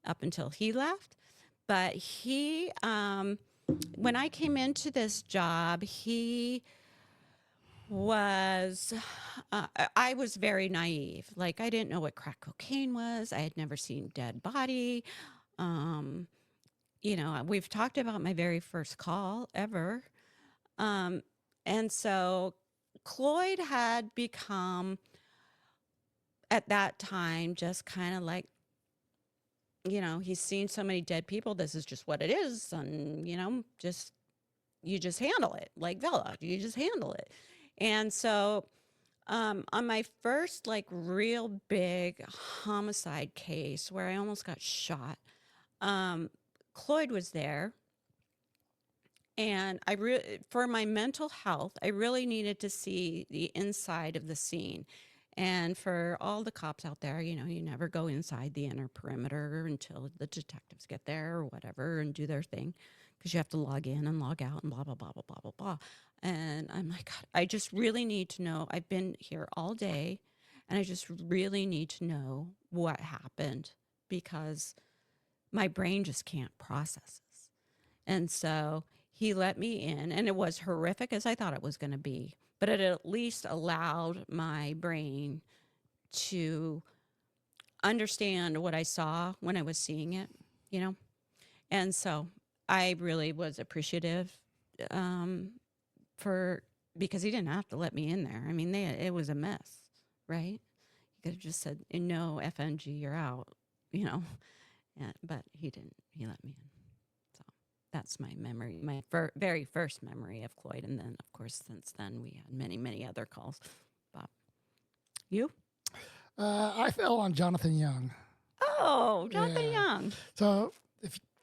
up until he left. But he, when I came into this job, he was, I was very naive. Like, I didn't know what crack cocaine was. I had never seen dead body. We've talked about my very first call ever. And so Cloyd had become, at that time, just kind of like, he's seen so many dead people. This is just what it is. And, you just handle it like Vela. You just handle it. And so on my first real big homicide case where I almost got shot, Cloyd was there. And for my mental health, I really needed to see the inside of the scene. And for all the cops out there, you never go inside the inner perimeter until the detectives get there or whatever and do their thing, because you have to log in and log out and blah, blah, blah, blah, blah, blah, blah. And I'm like, God, I just really need to know. I've been here all day, and I just really need to know what happened, because my brain just can't process this. And so he let me in, and it was horrific as I thought it was going to be, but it at least allowed my brain to understand what I saw when I was seeing it, And so I really was appreciative because he didn't have to let me in there. I mean, it was a mess, right? could have just said, no, FNG, you're out, but he didn't. He let me in. So that's my memory, my very first memory of Cloyd. And then, of course, since then, we had many, many other calls. Bob, you? I fell on Jonathan Young. Oh, Jonathan Young. So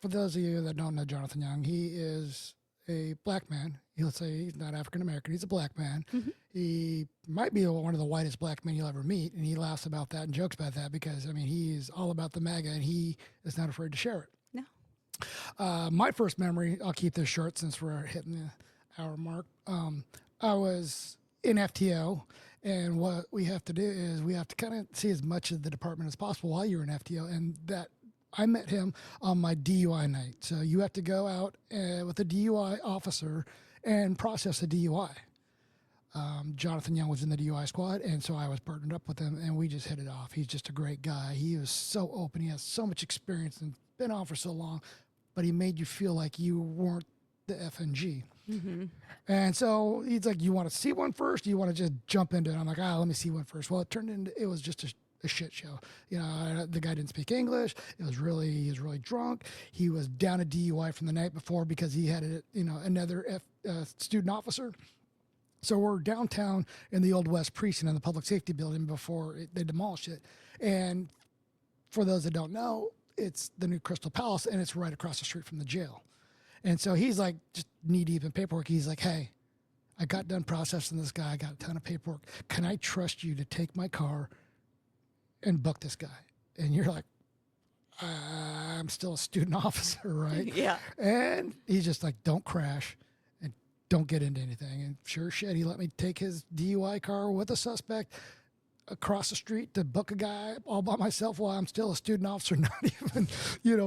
for those of you that don't know Jonathan Young, he is a black man. Let's say he's not African-American. He's a black man. Mm-hmm. He might be one of the whitest black men you'll ever meet. And he laughs about that and jokes about that because, I mean, he's all about the MAGA and he is not afraid to share it. No. My first memory, I'll keep this short since we're hitting the hour mark. I was in FTO. And what we have to do is we have to kind of see as much of the department as possible while you're in FTO. And that I met him on my DUI night. So you have to go out with a DUI officer and process a DUI. Jonathan Young was in the DUI squad, and so I was partnered up with him, and we just hit it off. He's just a great guy. He was so open. He has so much experience and been on for so long, but he made you feel like you weren't the FNG. Mm-hmm. And so he's like, you want to see one first? Or you want to just jump into it? I'm like, let me see one first. Well, it was just a shit show. The guy didn't speak English. He was really drunk. He was down a DUI from the night before because he had another student officer. So we're downtown in the Old West Precinct in the public safety building before they demolished it. And for those that don't know, it's the new Crystal Palace, and it's right across the street from the jail. And so he's like just knee deep in paperwork. He's like, hey, I got done processing this guy. I got a ton of paperwork. Can I trust you to take my car and book this guy? And you're like, I'm still a student officer, right? Yeah. And he's just like, don't crash and don't get into anything. And sure shit, he let me take his DUI car with a suspect across the street to book a guy all by myself while I'm still a student officer, not even,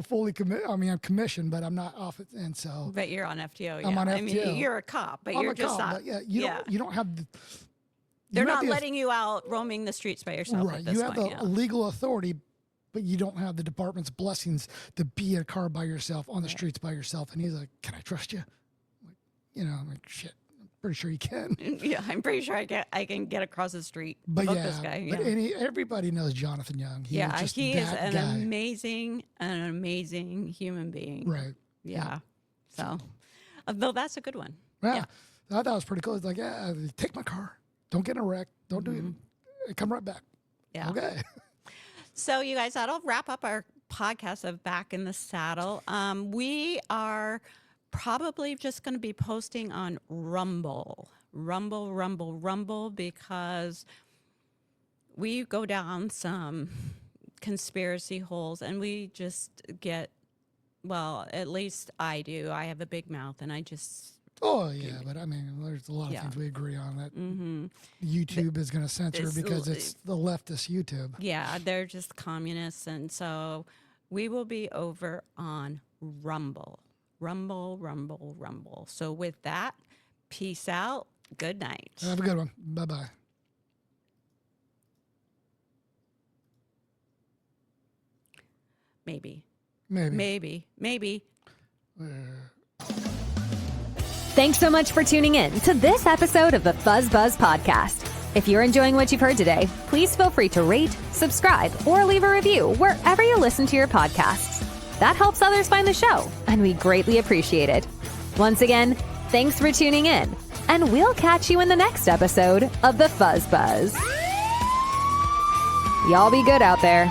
fully I'm commissioned, but I'm not off it. And so. But you're on FTO. I'm on FTO. I mean, you're a cop, but you're just not. You don't have. They're not letting you out roaming the streets by yourself. Right. At this You have point, the legal authority, but you don't have the department's blessings to be in a car by yourself on the streets by yourself. And he's like, can I trust you? I'm like, shit. Pretty sure you can. Yeah, I'm pretty sure I can get across the street. But this guy. But everybody knows Jonathan Young. He is an amazing human being. Right. Yeah. So, though that's a good one. Yeah. I thought it was pretty cool. It's like, take my car. Don't get in a wreck. Don't do it. Come right back. Yeah. Okay. So, you guys, that'll wrap up our podcast of Back in the Saddle. We are probably just going to be posting on Rumble, because we go down some conspiracy holes and we just get, well, at least I do. I have a big mouth and I just... Oh, yeah, but I mean, there's a lot of things we agree on that YouTube is going to censor because it's the leftist YouTube. Yeah, they're just communists. And so we will be over on Rumble. Rumble. So with that, peace out. Good night. Have a good one. Bye-bye. Maybe. Thanks so much for tuning in to this episode of the Fuzz Buzz Podcast. If you're enjoying what you've heard today, please feel free to rate, subscribe, or leave a review wherever you listen to your podcasts. That helps others find the show, and we greatly appreciate it. Once again, thanks for tuning in, and we'll catch you in the next episode of the Fuzz Buzz. Y'all be good out there.